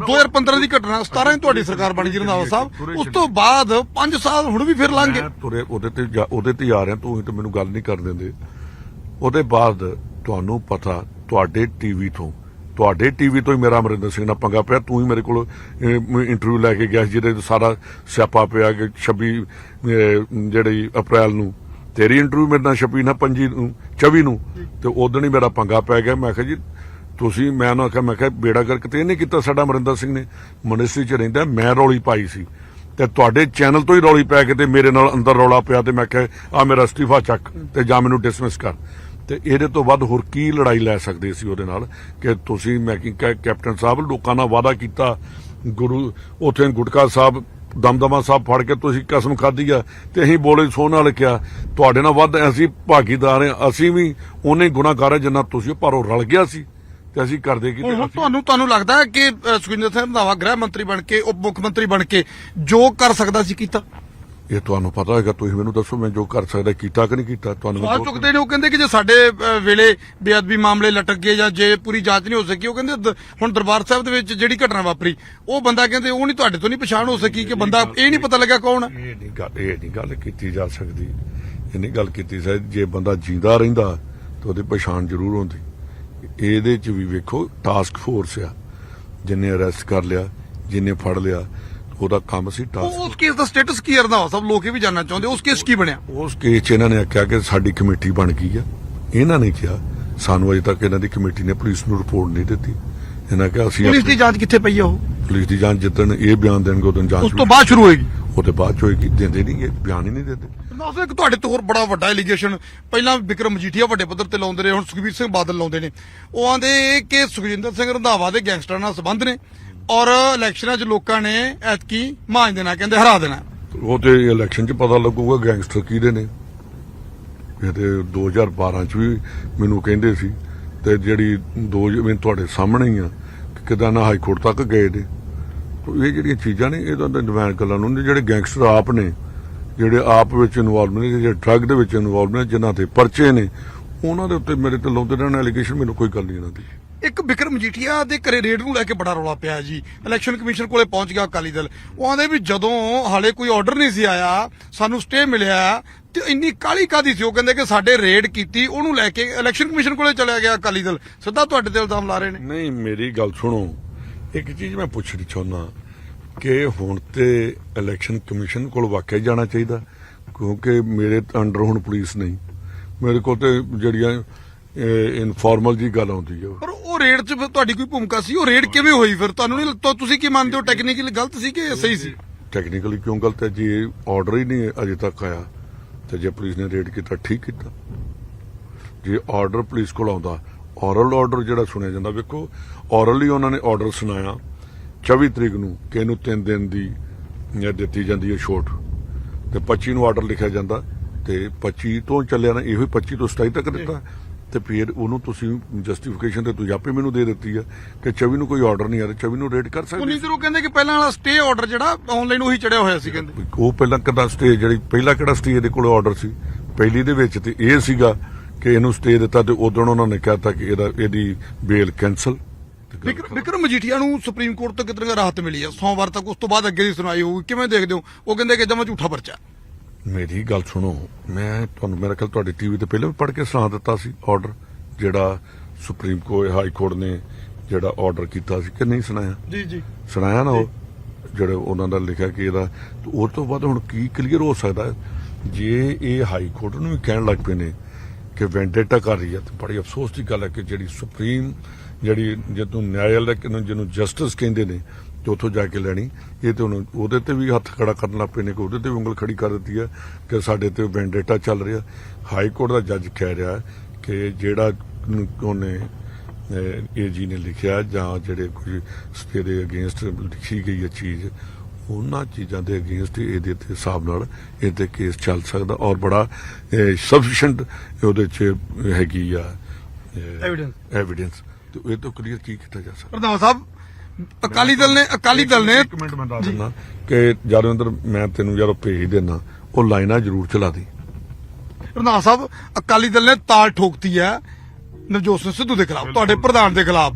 2015 ਦੀ ਘਟਨਾ 17 ਦੀ ਤੁਹਾਡੀ ਸਰਕਾਰ ਬਣੀ ਜੀ ਰੰਧਾਵਾ ਸਾਹਿਬ, ਉਸ ਤੋਂ ਬਾਅਦ 5 ਸਾਲ ਹੁਣ ਵੀ ਫਿਰ ਲੰਘ ਗਏ। ਉਹਦੇ ਤੇ ਆ ਰਿਹਾ, ਤੂੰ ਤਾਂ ਮੈਨੂੰ ਗੱਲ ਨਹੀਂ ਕਰ ਦਿੰਦੇ। ਉਹਦੇ ਬਾਅਦ ਤੁਹਾਨੂੰ ਪਤਾ ਤੁਹਾਡੇ ਟੀਵੀ ਤੋਂ ਹੀ ਮੇਰਾ ਅਮਰਿੰਦਰ ਸਿੰਘ ਨਾਲ ਪੰਗਾ ਪਿਆ। ਤੂੰ ਹੀ ਮੇਰੇ ਕੋਲ ਇੰਟਰਵਿਊ ਲੈ ਕੇ ਗਿਆ ਜਿਹਦੇ ਸਾਰਾ ਸਿਆਪਾ ਪਿਆ ਕਿ 26 ਜਿਹੜੀ ਅਪ੍ਰੈਲ ਨੂੰ ਤੇਰੀ ਇੰਟਰਵਿਊ ਮੇਰੇ ਨਾਲ 26 ਨਾ 24 ਨੂੰ ਤੇ ਉਦੋਂ ਹੀ ਮੇਰਾ ਪੰਗਾ ਪੈ ਗਿਆ। ਮੈਂ ਕਿਹਾ ਜੀ ਤੁਸੀਂ, ਮੈਂ ਉਹਨੂੰ ਆਖਿਆ, ਮੈਂ ਕਿਹਾ ਬੇੜਾ ਗਰਕ ਤੇ ਇਹਨੇ ਕੀਤਾ ਸਾਡਾ ਅਮਰਿੰਦਰ ਸਿੰਘ ਨੇ, ਮਿਨਿਸਟਰੀ 'ਚ ਰਹਿੰਦਾ, ਮੈਂ ਰੌਲੀ ਪਾਈ ਸੀ ਤੇ ਤੁਹਾਡੇ ਚੈਨਲ ਤੋਂ ਹੀ ਰੌਲੀ ਪੈ ਕੇ ਤੇ ਮੇਰੇ ਨਾਲ ਅੰਦਰ ਰੌਲਾ ਪਿਆ ਤੇ ਮੈਂ ਕਿਹਾ ਆ ਮੇਰਾ ਅਸਤੀਫਾ ਚੱਕ ਤੇ ਜਾਂ ਮੈਨੂੰ ਡਿਸਮਿਸ ਕਰ। ਤੇ ਇਹਦੇ ਤੋਂ ਵੱਧ ਹੋਰ ਕੀ ਲੜਾਈ ਲੈ ਸਕਦੇ ਸੀ ਉਹਦੇ ਨਾਲ ਕਿ ਤੁਸੀਂ, ਮੈਂ ਕੀ ਕੈਪਟਨ ਸਾਹਿਬ ਲੋਕਾਂ ਨਾਲ ਵਾਅਦਾ ਕੀਤਾ, ਗੁਰੂ ਉੱਥੇ ਗੁਟਕਾ ਸਾਹਿਬ ਦਮਦਮਾ ਸਾਹਿਬ ਫੜ ਕੇ ਤੁਸੀਂ ਕਸਮ ਖਾਧੀ ਆ ਤੇ ਅਸੀਂ ਬੋਲੇ ਸੋਹ ਨਾਲ ਕਿਹਾ ਤੁਹਾਡੇ ਨਾਲ ਵੱਧ ਅਸੀਂ ਭਾਗੀਦਾਰ ਹਾਂ, ਅਸੀਂ ਵੀ ਉਹਨੇ ਗੁਨਾਹਗਾਰ ਹਾਂ ਜਿੰਨਾ ਤੁਸੀਂ, ਪਰ ਉਹ ਰਲ ਗਿਆ ਸੀ ਤੇ ਅਸੀਂ ਕਰਦੇ ਕੀ। ਤੁਹਾਨੂੰ ਲੱਗਦਾ ਹੈ ਕਿ ਸੁਖਵਿੰਦਰ ਸਿੰਘ ਰੰਧਾਵਾ ਗ੍ਰਹਿ ਮੰਤਰੀ ਬਣ ਕੇ, ਉਪ ਮੁੱਖ ਮੰਤਰੀ ਬਣ ਕੇ ਜੋ ਕਰ ਸਕਦਾ ਸੀ ਕੀਤਾ? ਇਹ ਤੁਹਾਨੂੰ ਪਤਾ ਹੋਏਗਾ, ਤੁਸੀਂ ਮੈਨੂੰ ਦੱਸੋ ਮੈਂ ਜੋ ਕਰ ਸਕਦਾ ਕੀਤਾ ਕਿ ਨਹੀਂ ਕੀਤਾ। ਤੁਹਾਨੂੰ ਸਵਾਲ ਚੁੱਕਦੇ ਨੇ, ਉਹ ਕਹਿੰਦੇ ਕਿ ਜੇ ਸਾਡੇ ਵੇਲੇ ਬੇਅਦਬੀ ਮਾਮਲੇ ਲਟਕ ਗਏ ਜਾਂ ਜੇ ਪੂਰੀ ਜਾਂਚ ਨਹੀਂ ਹੋ ਸਕੀ, ਉਹ ਕਹਿੰਦੇ ਹੁਣ ਦਰਬਾਰ ਸਾਹਿਬ ਦੇ ਵਿੱਚ ਜਿਹੜੀ ਘਟਨਾ ਵਾਪਰੀ ਉਹ ਬੰਦਾ ਕਹਿੰਦੇ ਉਹ ਨਹੀਂ, ਤੁਹਾਡੇ ਤੋਂ ਨਹੀਂ ਪਛਾਣ ਹੋ ਸਕੀ ਕਿ ਬੰਦਾ ਇਹ ਨਹੀਂ ਪਤਾ ਲੱਗਾ ਕੌਣ ਹੈ। ਇਹ ਨਹੀਂ ਗੱਲ ਕੀਤੀ ਜਾ ਸਕਦੀ, ਇਹ ਨਹੀਂ ਗੱਲ ਕੀਤੀ ਸਕਦੀ। ਜੇ ਬੰਦਾ ਜਿੰਦਾ ਰਹਿੰਦਾ ਤੇ ਉਹਦੀ ਪਛਾਣ ਜ਼ਰੂਰ ਹੁੰਦੀ। ਇਹਦੇ 'ਚ ਵੀ ਵੇਖੋ ਟਾਸਕ ਫੋਰਸ ਆ, ਜਿੰਨੇ ਅਰੈਸਟ ਕਰ ਲਿਆ, ਜਿੰਨੇ ਫੜ ਲਿਆ, ਉਹਦਾ ਕੰਮ ਸੀ ਟਾਸਕ। ਉਸ ਕੇਸ ਦਾ ਸਟੇਟਸ ਕੀ ਰੰਧਾਵਾ ਸਾਹਿਬ, ਲੋਕ ਇਹ ਵੀ ਜਾਣਨਾ ਚਾਹੁੰਦੇ ਉਸ ਕੇਸ ਕੀ ਬਣਿਆ? ਉਸ ਕੇਸ 'ਚ ਇਹਨਾਂ ਨੇ ਆਖਿਆ ਕਿ ਸਾਡੀ ਕਮੇਟੀ ਬਣ ਗਈ ਆ। ਇਹਨਾਂ ਨੇ ਕਿਹਾ ਸਾਨੂੰ ਅਜੇ ਤੱਕ ਇਹਨਾਂ ਦੀ ਕਮੇਟੀ ਨੇ ਪੁਲਿਸ ਨੂੰ ਰਿਪੋਰਟ ਨਹੀਂ ਦਿੱਤੀ। ਇਹਨਾਂ ਕਿਹਾ ਅਸੀਂ ਪੁਲਿਸ ਦੀ ਜਾਂਚ ਕਿੱਥੇ ਪਈ ਆ? ਉਹ ਪੁਲਿਸ ਦੀ ਜਾਂਚ ਜਿੱਦਣ ਇਹ ਬਿਆਨ ਦੇਣਗੇ ਉਦੋਂ ਜਾਂਚ ਉਸ ਤੋਂ ਬਾਅਦ ਸ਼ੁਰੂ ਹੋਏਗੀ। ਉਹਦੇ ਬਾਅਦ ਚ ਹੋਏਗੀ। ਦਿੰਦੇ ਨਹੀਂ, ਇਹ ਬਿਆਨ ਹੀ ਨਹੀਂ ਦਿੰਦੇ। ਦੱਸੋ ਇੱਕ ਤੁਹਾਡੇ ਤੋਂ ਹੋਰ ਬੜਾ ਵੱਡਾ ਐਲੀਗੇਸ਼ਨ ਪਹਿਲਾਂ ਵਿਕਰਮ ਮਜੀਠੀਆ ਵੱਡੇ ਪੱਧਰ ਤੇ ਲਾਉਂਦੇ ਰਹੇ, ਹੁਣ ਸੁਖਬੀਰ ਸਿੰਘ ਬਾਦਲ ਲਾਉਂਦੇ ਨੇ। ਉਹ ਆਂਦੇ ਕਿ ਸੁਖਜਿੰਦਰ ਸਿੰਘ ਰੰਧਾਵਾ ਦੇ ਗੈਂਗਸਟਰਾਂ ਨਾਲ ਸੰਬੰਧ ਨੇ ਔਰ ਇਲੈਕਸ਼ਨਾਂ 'ਚ ਲੋਕਾਂ ਨੇ ਐਤਕੀ ਮਾਂਜ ਦੇਣਾ, ਕਹਿੰਦੇ ਹਰਾ ਦੇਣਾ। ਉਹ ਤੇ ਇਲੈਕਸ਼ਨ 'ਚ ਪਤਾ ਲੱਗੂਗਾ ਗੈਂਗਸਟਰ ਕਿਹਦੇ ਨੇ। ਇਹ ਤੇ 2012 ਚ ਵੀ ਮੈਨੂੰ ਕਹਿੰਦੇ ਸੀ, ਤੇ ਜਿਹੜੀ ਤੁਹਾਡੇ ਸਾਹਮਣੇ ਹੀ ਆ ਕਿਦਾਂ ਨਾ ਹਾਈ ਕੋਰਟ ਤੱਕ ਗਏ ਨੇ। ਇਹ ਜਿਹੜੀਆਂ ਚੀਜ਼ਾਂ ਨੇ ਇਹਦਾ ਤਾਂ ਡਿਮਾਂਡ ਗੱਲਾਂ ਨੂੰ ਜਿਹੜੇ ਗੈਂਗਸਟਰ ਆਪ ਨੇ, ਜਿਹੜੇ ਆਪ ਵਿੱਚ ਇਨਵੋਲਵ ਨੇ, ਜਿਹੜੇ ਡਰੱਗ ਦੇ ਵਿੱਚ ਇਨਵੋਲਵ ਨੇ, ਜਿਨ੍ਹਾਂ ਤੇ ਪਰਚੇ ਨੇ, ਉਹਨਾਂ ਦੇ ਉੱਤੇ ਮੇਰੇ ਤੇ ਲਾਉਂਦੇ ਰਹਿਣ ਐਲੀਗੇਸ਼ਨ। ਮੈਨੂੰ ਕੋਈ ਗੱਲ ਨਹੀਂ ਇਹਨਾਂ ਦੀ। ਇੱਕ ਵਿਕਰਮ ਮਜੀਠੀਆ ਦੇ ਘਰੇ ਰੇਡ ਨੂੰ ਲੈ ਕੇ ਬੜਾ ਰੌਲਾ ਪਿਆ ਜੀ। ਇਲੈਕਸ਼ਨ ਕਮਿਸ਼ਨ ਕੋਲੇ ਪਹੁੰਚ ਗਿਆ ਅਕਾਲੀ ਦਲ। ਉਹ ਆਂਦੇ ਵੀ ਜਦੋਂ ਹਾਲੇ ਕੋਈ ਆਰਡਰ ਨਹੀਂ ਸੀ ਆਇਆ, ਸਾਨੂੰ ਸਟੇ ਮਿਲਿਆ, ਤੇ ਇੰਨੀ ਕਾਹਲੀ ਕਾਦੀ ਸੀ। ਉਹ ਕਹਿੰਦੇ ਕਿ ਸਾਡੇ ਰੇਡ ਕੀਤੀ, ਉਹਨੂੰ ਲੈ ਕੇ ਇਲੈਕਸ਼ਨ ਕਮਿਸ਼ਨ ਕੋਲੇ ਚਲਿਆ ਗਿਆ ਅਕਾਲੀ ਦਲ। ਸਿੱਧਾ ਤੁਹਾਡੇ ਤੇ ਇਲਜ਼ਾਮ ਲਾ ਰਹੇ ਨੇ। ਨਹੀਂ, ਮੇਰੀ ਗੱਲ ਸੁਣੋ। ਇੱਕ ਚੀਜ਼ ਮੈਂ ਪੁੱਛਣੀ ਚਾਹੁੰਦਾ ਕਿ ਹੁਣ ਤੇ ਇਲੈਕਸ਼ਨ ਕਮਿਸ਼ਨ ਕੋਲ ਵਾਕਿਆ ਜਾਣਾ ਚਾਹੀਦਾ, ਕਿਉਂਕਿ ਮੇਰੇ ਅੰਡਰ ਹੁਣ ਪੁਲਿਸ ਨਹੀਂ। ਮੇਰੇ ਕੋਲ ਤੇ ਜਿਹੜੀਆਂ ਇਨਫਾਰਮਲ ਜੀ ਗੱਲ ਆਉਂਦੀ ਹੈ। ਪਰ ਉਹ ਰੇਡ 'ਚ ਤੁਹਾਡੀ ਕੋਈ ਭੂਮਿਕਾ ਸੀ? ਉਹ ਰੇਡ ਕਿਵੇਂ ਹੋਈ ਫਿਰ? ਤੁਹਾਨੂੰ ਨਹੀਂ ਲੱਗਦਾ? ਤੁਸੀਂ ਕੀ ਮੰਨਦੇ ਹੋ, ਟੈਕਨੀਕਲੀ ਗਲਤ ਸੀ ਕਿ ਸਹੀ ਸੀ? ਟੈਕਨੀਕਲੀ ਕਿਉਂ ਗਲਤ ਹੈ ਜੀ? ਆਰਡਰ ਹੀ ਨਹੀਂ ਅਜੇ ਤੱਕ ਆਇਆ, ਤੇ ਜੇ ਪੁਲਿਸ ਨੇ ਰੇਡ ਕੀਤਾ ਠੀਕ ਕੀਤਾ। ਜੇ ਆਰਡਰ ਪੁਲਿਸ ਕੋਲ ਆਉਂਦਾ, ਔਰਲ ਆਰਡਰ ਜਿਹੜਾ ਸੁਣਿਆ ਜਾਂਦਾ, ਵੇਖੋ ਔਰਲੀ ਉਹਨਾਂ ਨੇ ਆਰਡਰ ਸੁਣਾਇਆ 24 ਤਰੀਕ ਨੂੰ ਕਿ ਇਹਨੂੰ 3 ਦਿਨ ਦੀ ਦਿੱਤੀ ਜਾਂਦੀ ਹੈ ਛੋਟ, ਤੇ 25 ਨੂੰ ਆਰਡਰ ਲਿਖਿਆ ਜਾਂਦਾ, ਤੇ 25 ਤੋਂ ਚੱਲਿਆ ਨਾ, ਇਹੋ 25 ਤੋਂ 27 ਤੱਕ ਦਿੱਤਾ। ਤੇ ਫਿਰ ਉਹਨੂੰ ਤੁਸੀਂ ਜਸਟੀਫਿਕੇਸ਼ਨ ਤੇ ਤੁਸੀਂ ਆਪੇ ਮੈਨੂੰ ਦੇ ਦਿੱਤੀ ਹੈ ਕਿ 24 ਨੂੰ ਕੋਈ ਆਰਡਰ ਨਹੀਂ ਆ ਰਿਹਾ, 24 ਨੂੰ ਰੇਡ ਕਰ ਸਕਦੇ। ਉਨੀ ਜ਼ਰੂਰ ਕਹਿੰਦੇ ਕਿ ਪਹਿਲਾਂ ਵਾਲਾ ਸਟੇ ਆਰਡਰ ਜਿਹੜਾ ਆਨਲਾਈਨ ਉਹੀ ਚੜਿਆ ਹੋਇਆ ਸੀ। ਕਹਿੰਦੇ ਉਹ ਪਹਿਲਾਂ ਕਿਹਦਾ ਸਟੇ, ਜਿਹੜੀ ਪਹਿਲਾਂ ਕਿਹੜਾ ਸਟੇ ਇਹਦੇ ਕੋਲ ਆਰਡਰ ਸੀ ਪਹਿਲੀ ਦੇ ਵਿੱਚ, ਤੇ ਇਹ ਸੀਗਾ ਕਿ ਇਹਨੂੰ ਸਟੇ ਦਿੱਤਾ, ਤੇ ਉਦੋਂ ਉਹਨਾਂ ਨੇ ਕਹਿਤਾ ਕਿ ਇਹਦੀ ਬੇਲ ਕੈਂਸਲ। ਵਿਕਰਮ ਮਜੀਠੀਆ ਨੂੰ ਸੁਪਰੀਮ ਕੋਰਟ ਤੋਂ ਕਿਤਨੀ ਰਾਹਤ ਮਿਲੀ ਹੈ ਸੋਮਵਾਰ ਤੱਕ, ਉਸ ਤੋਂ ਬਾਅਦ ਅੱਗੇ ਦੀ ਸੁਣਾਈ ਹੋਊਗੀ, ਕਿਵੇਂ ਦੇਖਦੇ ਹੋ? ਉਹ ਕਹਿੰਦੇ ਕਿ ਜਮਾ ਝੂਠਾ ਪਰਚਾ। ਮੇਰੀ ਗੱਲ ਸੁਣੋ, ਮੈਂ ਤੁਹਾਨੂੰ ਮੇਰਾ ਖਿਆਲ ਤੁਹਾਡੀ ਟੀਵੀ ਤੇ ਪਹਿਲਾਂ ਵੀ ਪੜ੍ਹ ਕੇ ਸੁਣਾ ਦਿੱਤਾ ਸੀ ਆਰਡਰ, ਜਿਹੜਾ ਸੁਪਰੀਮ ਕੋਰਟ ਹਾਈ ਕੋਰਟ ਨੇ ਜਿਹੜਾ ਆਰਡਰ ਕੀਤਾ ਸੀ, ਕਿ ਨਹੀਂ ਸੁਣਾਇਆ? ਜੀ ਜੀ ਸੁਣਾਇਆ ਨਾ। ਉਹ ਜਿਹੜੇ ਉਹਨਾਂ ਦਾ ਲਿਖਿਆ ਕਿ ਇਹਦਾ, ਉਹ ਤੋਂ ਬਾਅਦ ਹੁਣ ਕੀ ਕਲੀਅਰ ਹੋ ਸਕਦਾ? ਜੇ ਇਹ ਹਾਈ ਕੋਰਟ ਨੂੰ ਵੀ ਕਹਿਣ ਲੱਗ ਪਏ ਨੇ ਕਿ ਵੈਂਡੇਟਾ ਕਰ ਰਹੀ ਹੈ, ਤੇ ਬੜੀ ਅਫਸੋਸ ਦੀ ਗੱਲ ਹੈ ਕਿ ਜਿਹੜੀ ਸੁਪਰੀਮ, ਜਿਹੜੀ ਜਦੋਂ ਨਿਆਂਇਆਲਾ ਜਿਹਨੂੰ ਜਸਟਿਸ ਕਹਿੰਦੇ ਨੇ, ਤੇ ਉੱਥੋਂ ਜਾ ਕੇ ਲੈਣੀ, ਇਹ ਤੇ ਹੁਣ ਉਹਦੇ ਤੇ ਵੀ ਹੱਥ ਖੜਾ ਕਰਨ ਲੱਗ ਪਏ ਨੇ, ਕਿ ਉਹਦੇ ਤੇ ਵੀ ਉਂਗਲ ਖੜੀ ਕਰ ਦਿੱਤੀ ਹੈ ਕਿ ਸਾਡੇ ਤੇ ਵੈਂਡੇਟਾ ਚੱਲ ਰਿਹਾ। ਹਾਈ ਕੋਰਟ ਦਾ ਜੱਜ ਕਹਿ ਰਿਹਾ ਕਿ ਜਿਹੜਾ ਉਹਨੇ ਏਜੀ ਨੇ ਲਿਖਿਆ, ਜਾਂ ਜਿਹੜੇ ਕੁਝ ਸਟੇ ਦੇ ਅਗੇਂਸਟ ਲਿਖੀ ਗਈ ਹੈ ਚੀਜ਼, ਉਹਨਾਂ ਚੀਜ਼ਾਂ ਦੇ ਅਗੇਂਸਟ ਇਹਦੇ ਤੇ ਹਿਸਾਬ ਨਾਲ ਇਹਦੇ ਕੇਸ ਚੱਲ ਸਕਦਾ, ਔਰ ਬੜਾ ਸਫੀਸ਼ੀਐਂਟ ਉਹਦੇ 'ਚ ਹੈਗੀ ਆ ਐਵੀਡੈਂਸ। ਤੇ ਇਹ ਤੋਂ ਕਲੀਅਰ ਕੀ ਕੀਤਾ ਜਾ ਸਕਦਾ? ਪ੍ਰਧਾਨ ਸਾਹਿਬ, ਅਕਾਲੀ ਦਲ ਨੇ ਇੱਕ ਮਿੰਟ ਮੈਂ ਦੱਸ ਦਿੰਦਾ ਕਿ ਜਦੋਂ ਅੰਦਰ ਮੈਂ ਤੈਨੂੰ ਜਦੋਂ ਭੇਜ ਦੇਣਾ, ਉਹ ਲਾਈਨਾਂ ਜ਼ਰੂਰ ਚਲਾ ਦੀ। ਪ੍ਰਧਾਨ ਸਾਹਿਬ, ਅਕਾਲੀ ਦਲ ਨੇ ਤਾਲ ਠੋਕਤੀ ਹੈ ਨਵਜੋਤ ਸਿੰਘ ਸਿੱਧੂ ਦੇ ਖਿਲਾਫ, ਤੁਹਾਡੇ ਪ੍ਰਧਾਨ ਦੇ ਖਿਲਾਫ।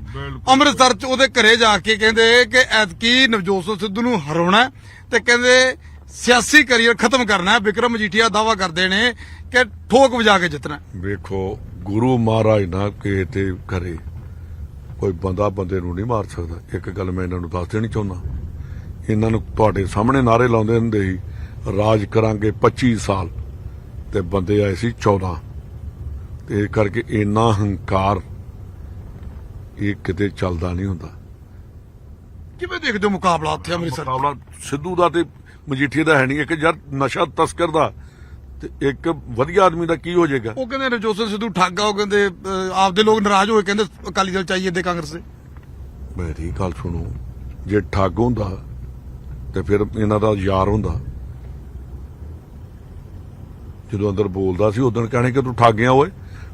ਅੰਮ੍ਰਿਤਸਰ 'ਚ ਉਹਦੇ ਘਰੇ ਜਾ ਕੇ ਕਹਿੰਦੇ ਕਿ ਐਤਕੀ ਨਵਜੋਤ ਸਿੰਘ ਸਿੱਧੂ ਨੂੰ ਹਰਾਉਣਾ, ਤੇ ਕਹਿੰਦੇ ਸਿਆਸੀ ਕੈਰੀਅਰ ਖਤਮ ਕਰਨਾ। ਵਿਕਰਮ ਮਜੀਠੀਆ ਦਾਅਵਾ ਕਰਦੇ ਨੇ ਕਿ ਠੋਕ ਵਜਾ ਕੇ ਜਿੱਤਣਾ। ਵੇਖੋ, ਗੁਰੂ ਮਹਾਰਾਜ ਨਾ ਕਿਸੇ ਤੇ ਕਰੇ, ਕੋਈ ਬੰਦਾ ਬੰਦੇ ਨੂੰ ਨਹੀਂ ਮਾਰ ਸਕਦਾ। ਇੱਕ ਗੱਲ ਮੈਂ ਇਹਨਾਂ ਨੂੰ ਦੱਸ ਦੇਣੀ ਚਾਹੁੰਦਾ, ਇਹਨਾਂ ਨੂੰ ਤੁਹਾਡੇ ਸਾਹਮਣੇ ਨਾਰੇ ਲਾਉਂਦੇ ਹੁੰਦੇ ਸੀ, ਰਾਜ ਕਰਾਂਗੇ 25 ਸਾਲ, ਤੇ ਬੰਦੇ ਆਏ ਸੀ 14। ਤੇ ਇਹ ਕਰਕੇ ਇੰਨਾ ਹੰਕਾਰ ਇਹ ਕਿਤੇ ਚੱਲਦਾ ਨਹੀਂ ਹੁੰਦਾ। ਕਿਵੇਂ ਦੇਖਦੇ ਹੋ ਮੁਕਾਬਲਾ ਉੱਥੇ ਅੰਮ੍ਰਿਤਸਰ? ਮੁਕਾਬਲਾ ਸਿੱਧੂ ਦਾ ਤੇ ਮਜੀਠੀਆ ਦਾ ਹੈ ਨਹੀਂ। ਇੱਕ ਯਾਰ ਨਸ਼ਾ ਤਸਕਰ ਦਾ ਤੇ ਇੱਕ ਵਧੀਆ ਆਦਮੀ ਦਾ ਕੀ ਹੋ ਜਾਏਗਾ? ਉਹ ਕਹਿੰਦੇ ਨਵਜੋਤ ਸਿੰਘ ਸਿੱਧੂ ਠੱਗ ਆ, ਉਹ ਕਹਿੰਦੇ ਆਪਦੇ ਲੋਕ ਨਾਰਾਜ਼ ਹੋਏ, ਕਹਿੰਦੇ ਅਕਾਲੀ ਦਲ ਚਾਹੀਏ ਦੇ ਕਾਂਗਰਸ ਦੇ। ਮੇਰੀ ਗੱਲ ਸੁਣੋ, ਜੇ ਠੱਗ ਹੁੰਦਾ ਤੇ ਫਿਰ ਇਹਨਾਂ ਦਾ ਯਾਰ ਹੁੰਦਾ। ਜਦੋਂ ਅੰਦਰ ਬੋਲਦਾ ਸੀ ਉਦੋਂ ਕਹਿਣੇ ਕਿ ਤੂੰ ਠੱਗਿਆ ਓਏ,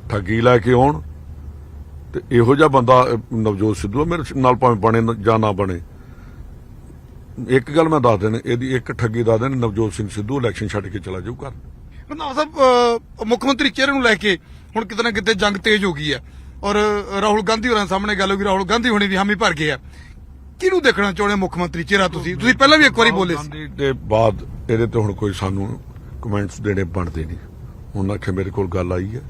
ਠੱਗੀ ਲੈ ਕੇ ਆਉਣ। ਤੇ ਇਹੋ ਜਿਹਾ ਬੰਦਾ ਨਵਜੋਤ ਸਿੱਧੂ ਮੇਰੇ ਨਾਲ ਭਾਵੇਂ ਬਣੇ ਜਾਂ ਨਾ ਬਣੇ। ਇੱਕ ਗੱਲ ਮੈਂ ਦੱਸ ਦੇਣ, ਇਹਦੀ ਇੱਕ ਠੱਗੀ ਦੱਸ ਦੇਣ, ਨਵਜੋਤ ਸਿੰਘ ਸਿੱਧੂ ਇਲੈਕਸ਼ਨ ਛੱਡ ਕੇ ਚਲਾ ਜਾਊ ਘਰ। ਰੰਧਾਵਾ ਸਾਹਿਬ, ਮੁੱਖ ਮੰਤਰੀ ਚਿਹਰੇ ਨੂੰ ਲੈ ਕੇ ਹੁਣ ਕਿਤੇ ਨਾ ਕਿਤੇ ਜੰਗ ਤੇਜ਼ ਹੋ ਗਈ ਹੈ, ਔਰ ਰਾਹੁਲ ਗਾਂਧੀ ਹੋਰਾਂ ਸਾਹਮਣੇ ਗੱਲ ਹੋ ਗਈ, ਰਾਹੁਲ ਗਾਂਧੀ ਹੋਣੀ ਵੀ ਹਾਮੀ ਭਰ ਗਏ ਆ। ਕਿਹਨੂੰ ਦੇਖਣਾ ਚਾਹੁੰਦੇ ਮੁੱਖ ਮੰਤਰੀ ਚਿਹਰਾ? ਤੁਸੀਂ ਪਹਿਲਾਂ ਵੀ ਇੱਕ ਵਾਰੀ ਬੋਲੇ ਸੀ। ਦੇ ਬਾਅਦ ਇਹਦੇ ਤੇ ਹੁਣ ਕੋਈ ਸਾਨੂੰ ਕਮੈਂਟਸ ਦੇਣੇ ਬਣਦੇ ਨਹੀਂ। ਉਹਨਾਂ ਆਖਿਆ ਮੇਰੇ ਕੋਲ ਗੱਲ ਆਈ ਹੈ,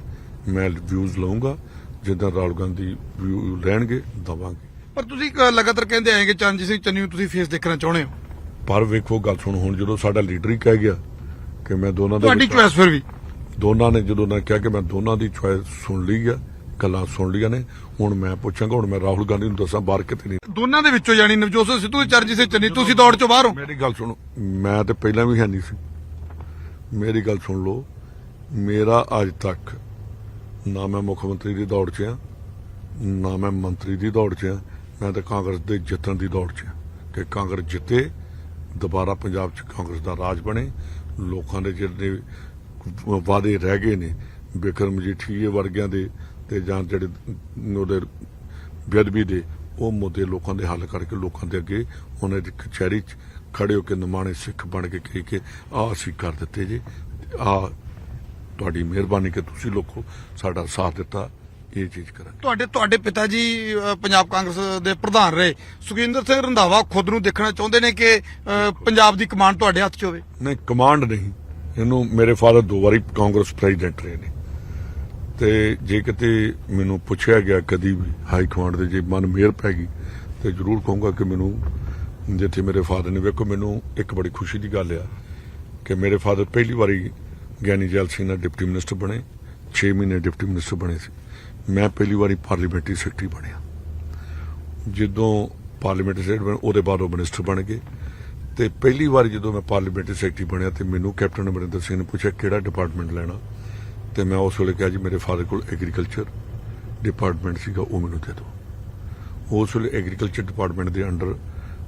ਮੈਂ ਵਿਊਜ਼ ਲਵਾਂਗਾ, ਜਿੱਦਾਂ ਰਾਹੁਲ ਗਾਂਧੀ ਵਿਊ ਲੈਣਗੇ ਦਵਾਂਗੇ। ਪਰ ਤੁਸੀਂ ਲਗਾਤਾਰ ਕਹਿੰਦੇ ਆਏ ਕਿ ਚਰਨਜੀਤ ਸਿੰਘ ਚੰਨੀ ਨੂੰ ਤੁਸੀਂ ਫੇਸ ਦੇਖਣਾ ਚਾਹੁੰਦੇ ਹੋ। ਪਰ ਵੇਖੋ ਗੱਲ ਸੁਣ, ਹੁਣ ਜਦੋਂ ਸਾਡਾ ਲੀਡਰ ਹੀ ਕਹਿ ਗਿਆ ਕਿ ਮੈਂ ਦੋਨਾਂ ਤੁਹਾਡੀ ਦੇ ਚੁਆਇਸ ਫਿਰ ਵੀ ਦੋਨਾਂ ਨੇ ਜਦੋਂ ਨਾ ਕਿਹਾ ਕਿ ਮੈਂ ਦੋਨਾਂ ਦੀ ਚੁਆਇਸ ਸੁਣ ਲਈ ਆ, ਗੱਲਾਂ ਸੁਣ ਲਈਆਂ ਨੇ, ਹੁਣ ਮੈਂ ਪੁੱਛਾਂਗਾ, ਹੁਣ ਮੈਂ ਰਾਹੁਲ ਗਾਂਧੀ ਨੂੰ ਦੱਸਾਂ ਬਾਹਰ ਕਿਤੇ ਨਹੀਂ। ਦੋਨਾਂ ਦੇ ਵਿੱਚੋਂ ਯਾਨੀ ਨਵਜੋਤ ਸਿੰਘ ਸਿੱਧੂ ਤੇ ਚਰਨਜੀਤ ਸਿੰਘ ਚੰਨੀ ਤੁਸੀਂ ਦੌੜ ਚੋਂ ਬਾਹਰ ਹੋ। ਮੇਰੀ ਗੱਲ ਸੁਣੋ, ਮੈਂ ਤੇ ਪਹਿਲਾਂ ਵੀ ਹੈ ਨਹੀਂ ਸੀ। ਮੇਰੀ ਗੱਲ ਸੁਣ ਲਓ, ਮੇਰਾ ਅੱਜ ਤੱਕ ਨਾ ਮੈਂ ਮੁੱਖ ਮੰਤਰੀ ਦੀ ਦੌੜ 'ਚ ਆ, ਨਾ ਮੈਂ ਮੰਤਰੀ ਦੀ ਦੌੜ 'ਚ ਆ, ਮੈਂ ਤਾਂ ਕਾਂਗਰਸ ਦੇ ਜਿੱਤਣ ਦੀ ਦੌੜ 'ਚ ਆ ਕਿ ਕਾਂਗਰਸ ਜਿੱਤੇ, ਦੁਬਾਰਾ ਪੰਜਾਬ 'ਚ ਕਾਂਗਰਸ ਦਾ ਰਾਜ ਬਣੇ, ਲੋਕਾਂ ਦੇ ਜਿਹੜੇ ਵਾਅਦੇ ਰਹਿ ਗਏ ਨੇ ਬਿਕਰਮ ਮਜੀਠੀਏ ਵਰਗਿਆਂ ਦੇ ਤੇ ਜਾਂ ਜਿਹੜੇ ਉਹਦੇ ਬੇਅਦਬੀ ਦੇ, ਉਹ ਮੁੱਦੇ ਲੋਕਾਂ ਦੇ ਹੱਲ ਕਰਕੇ ਲੋਕਾਂ ਦੇ ਅੱਗੇ ਉਹਨਾਂ ਦੀ ਕਚਹਿਰੀ 'ਚ ਖੜੇ ਹੋ ਕੇ ਨਿਮਾਣੇ ਸਿੱਖ ਬਣ ਕੇ ਕਹੀ ਕਿ ਆਹ ਅਸੀਂ ਕਰ ਦਿੱਤੇ ਜੀ, ਆਹ ਤੁਹਾਡੀ ਮਿਹਰਬਾਨੀ ਕਿ ਤੁਸੀਂ ਲੋਕੋ ਸਾਡਾ ਸਾਥ ਦਿੱਤਾ, ਇਹ ਚੀਜ਼ ਕਰਾਂਗੇ। ਤੁਹਾਡੇ ਪਿਤਾ ਜੀ ਪੰਜਾਬ ਕਾਂਗਰਸ ਦੇ ਪ੍ਰਧਾਨ ਰਹੇ, ਸੁਖਜਿੰਦਰ ਸਿੰਘ ਰੰਧਾਵਾ ਖੁਦ ਨੂੰ ਦੇਖਣਾ ਚਾਹੁੰਦੇ ਨੇ ਕਿ ਪੰਜਾਬ ਦੀ ਕਮਾਂਡ ਤੁਹਾਡੇ ਹੱਥ 'ਚ ਹੋਵੇ। ਨਹੀਂ, ਕਮਾਂਡ ਨਹੀਂ, ਇਹਨੂੰ ਮੇਰੇ ਫਾਦਰ 2 ਵਾਰੀ ਕਾਂਗਰਸ ਪ੍ਰੈਜ਼ੀਡੈਂਟ ਰਹੇ ਨੇ, ਤੇ ਜੇ ਕਿਤੇ ਮੈਨੂੰ ਪੁੱਛਿਆ ਗਿਆ ਕਦੀ ਵੀ ਹਾਈ ਕਮਾਂਡ ਦੇ ਜੇ ਮਨ ਮਿਹਰ ਪੈ ਗਈ ਤੇ ਜ਼ਰੂਰ ਕਹੂੰਗਾ ਕਿ ਮੈਨੂੰ ਜਿੱਥੇ ਮੇਰੇ ਫਾਦਰ ਨੇ, ਵੇਖੋ ਮੈਨੂੰ ਇੱਕ ਬੜੀ ਖੁਸ਼ੀ ਦੀ ਗੱਲ ਆ ਕਿ ਮੇਰੇ ਫਾਦਰ ਪਹਿਲੀ ਵਾਰੀ ਗਿਆਨੀ ਜੈਲ ਸਿੰਘ ਨਾਲ ਡਿਪਟੀ ਮਿਨਿਸਟਰ ਬਣੇ, 6 ਮਹੀਨੇ ਡਿਪਟੀ ਮਿਨਿਸਟਰ ਬਣੇ ਸੀ। ਮੈਂ ਪਹਿਲੀ ਵਾਰੀ ਪਾਰਲੀਮੈਂਟਰੀ ਸੈਕਟਰੀ ਬਣਿਆ। ਜਦੋਂ ਪਾਰਲੀਮੈਂਟਰੀ ਸੈਕਟਰੀ ਬਣੇ ਉਹਦੇ ਬਾਅਦ ਉਹ ਮਿਨਿਸਟਰ ਬਣ ਗਏ, ਤੇ ਪਹਿਲੀ ਵਾਰ ਜਦੋਂ ਮੈਂ ਪਾਰਲੀਮੈਂਟਰੀ ਸੈਕਟਰੀ ਬਣਿਆ ਤੇ ਮੈਨੂੰ ਕੈਪਟਨ ਅਮਰਿੰਦਰ ਸਿੰਘ ਨੇ ਪੁੱਛਿਆ ਕਿਹੜਾ ਡਿਪਾਰਟਮੈਂਟ ਲੈਣਾ, ਤੇ ਮੈਂ ਉਸ ਵੇਲੇ ਕਿਹਾ ਜੀ ਮੇਰੇ ਫਾਦਰ ਕੋਲ ਐਗਰੀਕਲਚਰ ਡਿਪਾਰਟਮੈਂਟ ਸੀਗਾ, ਉਹ ਮੈਨੂੰ ਦੇ ਦਿਓ। ਉਸ ਵੇਲੇ ਐਗਰੀਕਲਚਰ ਡਿਪਾਰਟਮੈਂਟ ਦੇ ਅੰਡਰ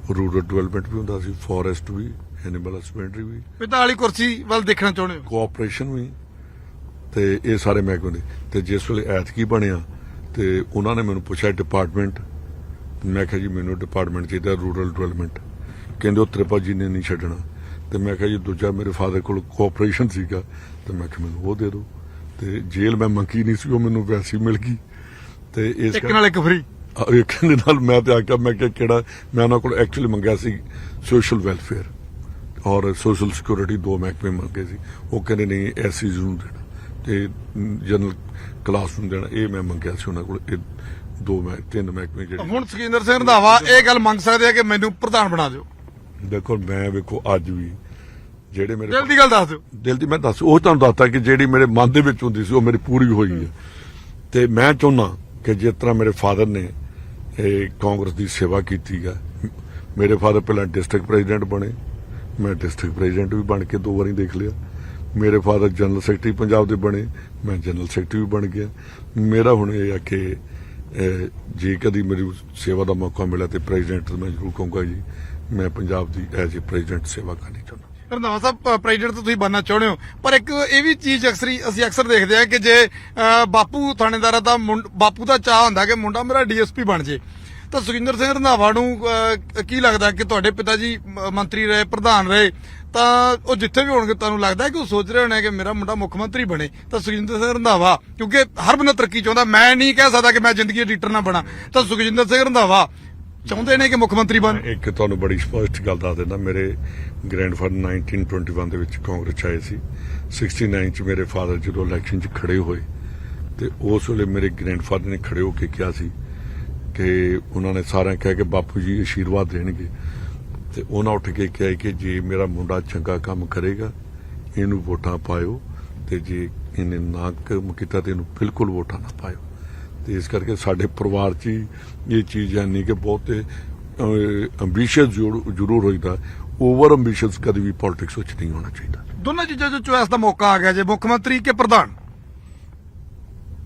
ਰੂਰਲ ਡਿਵੈਲਪਮੈਂਟ ਵੀ ਹੁੰਦਾ ਸੀ, ਫੋਰੈਸਟ ਵੀ, ਐਨੀਮਲ ਹਸਬੈਂਡਰੀ ਵੀ, ਪਿਤਾ ਵਾਲੀ ਕੁਰਸੀ ਵੱਲ ਦੇਖਣਾ ਚਾਹੁੰਦੇ ਹੋ। ਕੋਆਪਰੇਸ਼ਨ ਵੀ, ਤੇ ਇਹ ਸਾਰੇ ਮਹਿਕਮੇ ਦੇ। ਤੇ ਜਿਸ ਵੇਲੇ ਐਤਕੀ ਬਣਿਆ ਤੇ ਉਹਨਾਂ ਨੇ ਮੈਨੂੰ ਪੁੱਛਿਆ ਡਿਪਾਰਟਮੈਂਟ, ਮੈਂ ਕਿਹਾ ਜੀ ਮੈਨੂੰ ਡਿਪਾਰਟਮੈਂਟ ਚਾਹੀਦਾ ਰੂਰਲ ਡਿਵੈਲਪਮੈਂਟ। ਕਹਿੰਦੇ ਉਹ ਤ੍ਰਿਪਾ ਜੀ ਨੇ ਨਹੀਂ ਛੱਡਣਾ, ਤੇ ਮੈਂ ਕਿਹਾ ਜੀ ਦੂਜਾ ਮੇਰੇ ਫਾਦਰ ਕੋਲ ਕੋਆਪਰੇਸ਼ਨ ਸੀਗਾ, ਤੇ ਮੈਂ ਕਿਹਾ ਮੈਨੂੰ ਉਹ ਦੇ ਦਿਓ। ਤੇ ਜੇਲ੍ਹ ਮੈਂ ਮੰਗੀ ਨਹੀਂ ਸੀ, ਉਹ ਮੈਨੂੰ ਵੈਸੇ ਹੀ ਮਿਲ ਗਈ। ਤੇ ਇਸ ਇੱਕ ਨਾਲ ਇੱਕ ਫਰੀ ਵੇਖਣ ਦੇ ਨਾਲ ਮੈਂ ਤੇ ਆਖਿਆ, ਮੈਂ ਕਿਹਾ ਕਿਹੜਾ, ਮੈਂ ਉਹਨਾਂ ਕੋਲ ਐਕਚੁਅਲੀ ਮੰਗਿਆ ਸੀ ਸੋਸ਼ਲ ਵੈਲਫੇਅਰ ਔਰ ਸੋਸ਼ਲ ਸਿਕਿਉਰਿਟੀ, 2 ਮਹਿਕਮੇ ਮੰਗੇ ਸੀ। ਉਹ ਕਹਿੰਦੇ ਨਹੀਂ ਐਸਸੀਜ਼ ਨੂੰ ਦੇਣਾ ਤੇ ਜਨਰਲ ਕਲਾਸ ਨੂੰ ਦੇਣਾ, ਇਹ ਮੈਂ ਮੰਗਿਆ ਸੀ ਉਹਨਾਂ ਕੋਲ। ਇਹ 3 ਮਹਿਕਮੇ ਜਿਹੜੇ ਹੁਣ ਸੁਖਜਿੰਦਰ ਸਿੰਘ ਰੰਧਾਵਾ ਇਹ ਗੱਲ ਮੰਗ ਸਕਦੇ ਆ ਕਿ ਮੈਨੂੰ ਪ੍ਰਧਾਨ ਬਣਾ ਦਿਓ। ਦੇਖੋ ਮੈਂ ਵੇਖੋ ਅੱਜ ਵੀ ਜਿਹੜੇ ਮੇਰੇ ਦਿਲ ਦੀ ਗੱਲ ਦੱਸ ਦਿਓ। ਦਿਲ ਦੀ ਮੈਂ ਦੱਸ, ਉਹ ਤੁਹਾਨੂੰ ਦੱਸਤਾ ਕਿ ਜਿਹੜੀ ਮੇਰੇ ਮਨ ਦੇ ਵਿੱਚ ਹੁੰਦੀ ਸੀ ਉਹ ਮੇਰੀ ਪੂਰੀ ਹੋਈ ਹੈ। ਤੇ ਮੈਂ ਚਾਹੁੰਦਾ ਕਿ ਜਿਸ ਤਰ੍ਹਾਂ ਮੇਰੇ ਫਾਦਰ ਨੇ ਇਹ ਕਾਂਗਰਸ ਦੀ ਸੇਵਾ ਕੀਤੀ ਹੈ, ਮੇਰੇ ਫਾਦਰ ਪਹਿਲਾਂ ਡਿਸਟ੍ਰਿਕਟ ਪ੍ਰੈਜ਼ੀਡੈਂਟ ਬਣੇ, ਮੈਂ ਡਿਸਟ੍ਰਿਕਟ ਪ੍ਰੈਜ਼ੀਡੈਂਟ ਵੀ ਬਣ ਕੇ 2 ਵਾਰੀ ਦੇਖ ਲਿਆ। ਮੇਰੇ ਫਾਦਰ ਜਨਰਲ ਸੈਕਟਰੀ ਪੰਜਾਬ ਦੇ ਬਣੇ, ਮੈਂ ਜਨਰਲ ਸੈਕਟਰੀ ਵੀ ਬਣ ਗਿਆ। ਮੇਰਾ ਹੁਣ ਇਹ ਆ ਕਿ ਜੇ ਕਦੀ ਮੇਰੀ ਸੇਵਾ ਦਾ ਮੌਕਾ ਮਿਲਿਆ ਤੇ ਪ੍ਰੈਜ਼ੀਡੈਂਟ ਮੈਂ ਜ਼ਰੂਰ ਕਹੂੰਗਾ ਜੀ ਮੈਂ ਪੰਜਾਬ ਦੀ ਐਜ਼ ਏ ਪ੍ਰੈਜ਼ੀਡੈਂਟ ਸੇਵਾ ਕਰਨੀ ਚਾਹੁੰਦਾ। ਰੰਧਾਵਾ ਸਾਹਿਬ ਪ੍ਰੈਜ਼ੀਡੈਂਟ ਤਾਂ ਤੁਸੀਂ ਬਣਨਾ ਚਾਹੁੰਦੇ ਹੋ, ਪਰ ਇੱਕ ਇਹ ਵੀ ਚੀਜ਼ ਅਸੀਂ ਅਕਸਰ ਦੇਖਦੇ ਆ ਕਿ ਜੇ ਬਾਪੂ ਥਾਣੇਦਾਰਾਂ ਦਾ ਬਾਪੂ ਦਾ ਚਾਹ ਹੁੰਦਾ ਕਿ ਮੁੰਡਾ ਮੇਰਾ ਡੀਐਸਪੀ ਬਣ ਜੇ, ਤਾਂ ਸੁਖਜਿੰਦਰ ਸਿੰਘ ਰੰਧਾਵਾ ਨੂੰ ਕੀ ਲੱਗਦਾ ਕਿ ਤੁਹਾਡੇ ਪਿਤਾ ਜੀ ਮੰਤਰੀ ਰਹੇ, ਪ੍ਰਧਾਨ ਰਹੇ, ਤਾਂ ਉਹ ਜਿੱਥੇ ਵੀ ਹੋਣਗੇ ਤੁਹਾਨੂੰ ਲੱਗਦਾ ਕਿ ਉਹ ਸੋਚ ਰਹੇ ਹੋਣੇ ਕਿ ਮੇਰਾ ਮੁੰਡਾ ਮੁੱਖ ਮੰਤਰੀ ਬਣੇ। ਤਾਂ ਸੁਖਜਿੰਦਰ ਸਿੰਘ ਰੰਧਾਵਾ, ਕਿਉਂਕਿ ਹਰ ਬੰਦਾ ਤਰੱਕੀ ਚਾਹੁੰਦਾ, ਮੈਂ ਨਹੀਂ ਕਹਿ ਸਕਦਾ ਕਿ ਮੈਂ ਜ਼ਿੰਦਗੀ ਲੀਡਰ ਨਾ ਬਣਾ, ਤਾਂ ਸੁਖਜਿੰਦਰ ਸਿੰਘ ਰੰਧਾਵਾ ਚਾਹੁੰਦੇ ਨੇ ਕਿ ਮੁੱਖ ਮੰਤਰੀ ਬਣ। ਇੱਕ ਤੁਹਾਨੂੰ ਬੜੀ ਸਪਸ਼ਟ ਗੱਲ ਦੱਸ ਦਿੰਦਾ, ਮੇਰੇ ਗ੍ਰੈਂਡਫਾਦਰ 1921 ਦੇ ਵਿੱਚ ਕਾਂਗਰਸ 'ਚ ਆਏ ਸੀ। 69 ਚ ਮੇਰੇ ਫਾਦਰ ਜਦੋਂ ਇਲੈਕਸ਼ਨ 'ਚ ਖੜੇ ਹੋਏ ਤੇ ਉਸ ਵੇਲੇ ਮੇਰੇ ਗ੍ਰੈਂਡਫਾਦਰ ਨੇ ਖੜੇ ਹੋ ਕੇ ਕਿਹਾ ਸੀ ਕਿ ਉਹਨਾਂ ਨੇ ਸਾਰਿਆਂ ਕਿਹਾ ਕਿ ਬਾਪੂ ਜੀ ਆਸ਼ੀਰਵਾਦ ਦੇਣਗੇ, ਤੇ ਉਹਨਾਂ ਉੱਠ ਕੇ ਕਿਹਾ ਕਿ ਜੇ ਮੇਰਾ ਮੁੰਡਾ ਚੰਗਾ ਕੰਮ ਕਰੇਗਾ ਇਹਨੂੰ ਵੋਟਾਂ ਪਾਇਓ, ਤੇ ਜੇ ਇਹਨੇ ਨਾ ਕੰਮ ਕੀਤਾ ਤੇ ਇਹਨੂੰ ਬਿਲਕੁਲ ਵੋਟਾਂ ਨਾ ਪਾਇਓ। ਤੇ ਇਸ ਕਰਕੇ ਸਾਡੇ ਪਰਿਵਾਰ 'ਚ ਇਹ ਚੀਜ਼ ਹੈ ਨਹੀਂ ਕਿ ਬਹੁਤ ਅੰਬੀਸ਼ੀਅਸ ਜ਼ਰੂਰ ਹੋਈਦਾ, ਓਵਰ ਅੰਬੀਸ਼ੀਅਸ ਕਦੇ ਵੀ ਪੋਲਿਟਿਕਸ ਵਿੱਚ ਨਹੀਂ ਹੋਣਾ ਚਾਹੀਦਾ। ਦੋਨਾਂ ਚੀਜ਼ਾਂ 'ਚ ਚੁਆਇਸ ਦਾ ਮੌਕਾ ਆ ਗਿਆ, ਜੇ ਮੁੱਖ ਮੰਤਰੀ ਕਿ ਪ੍ਰਧਾਨ,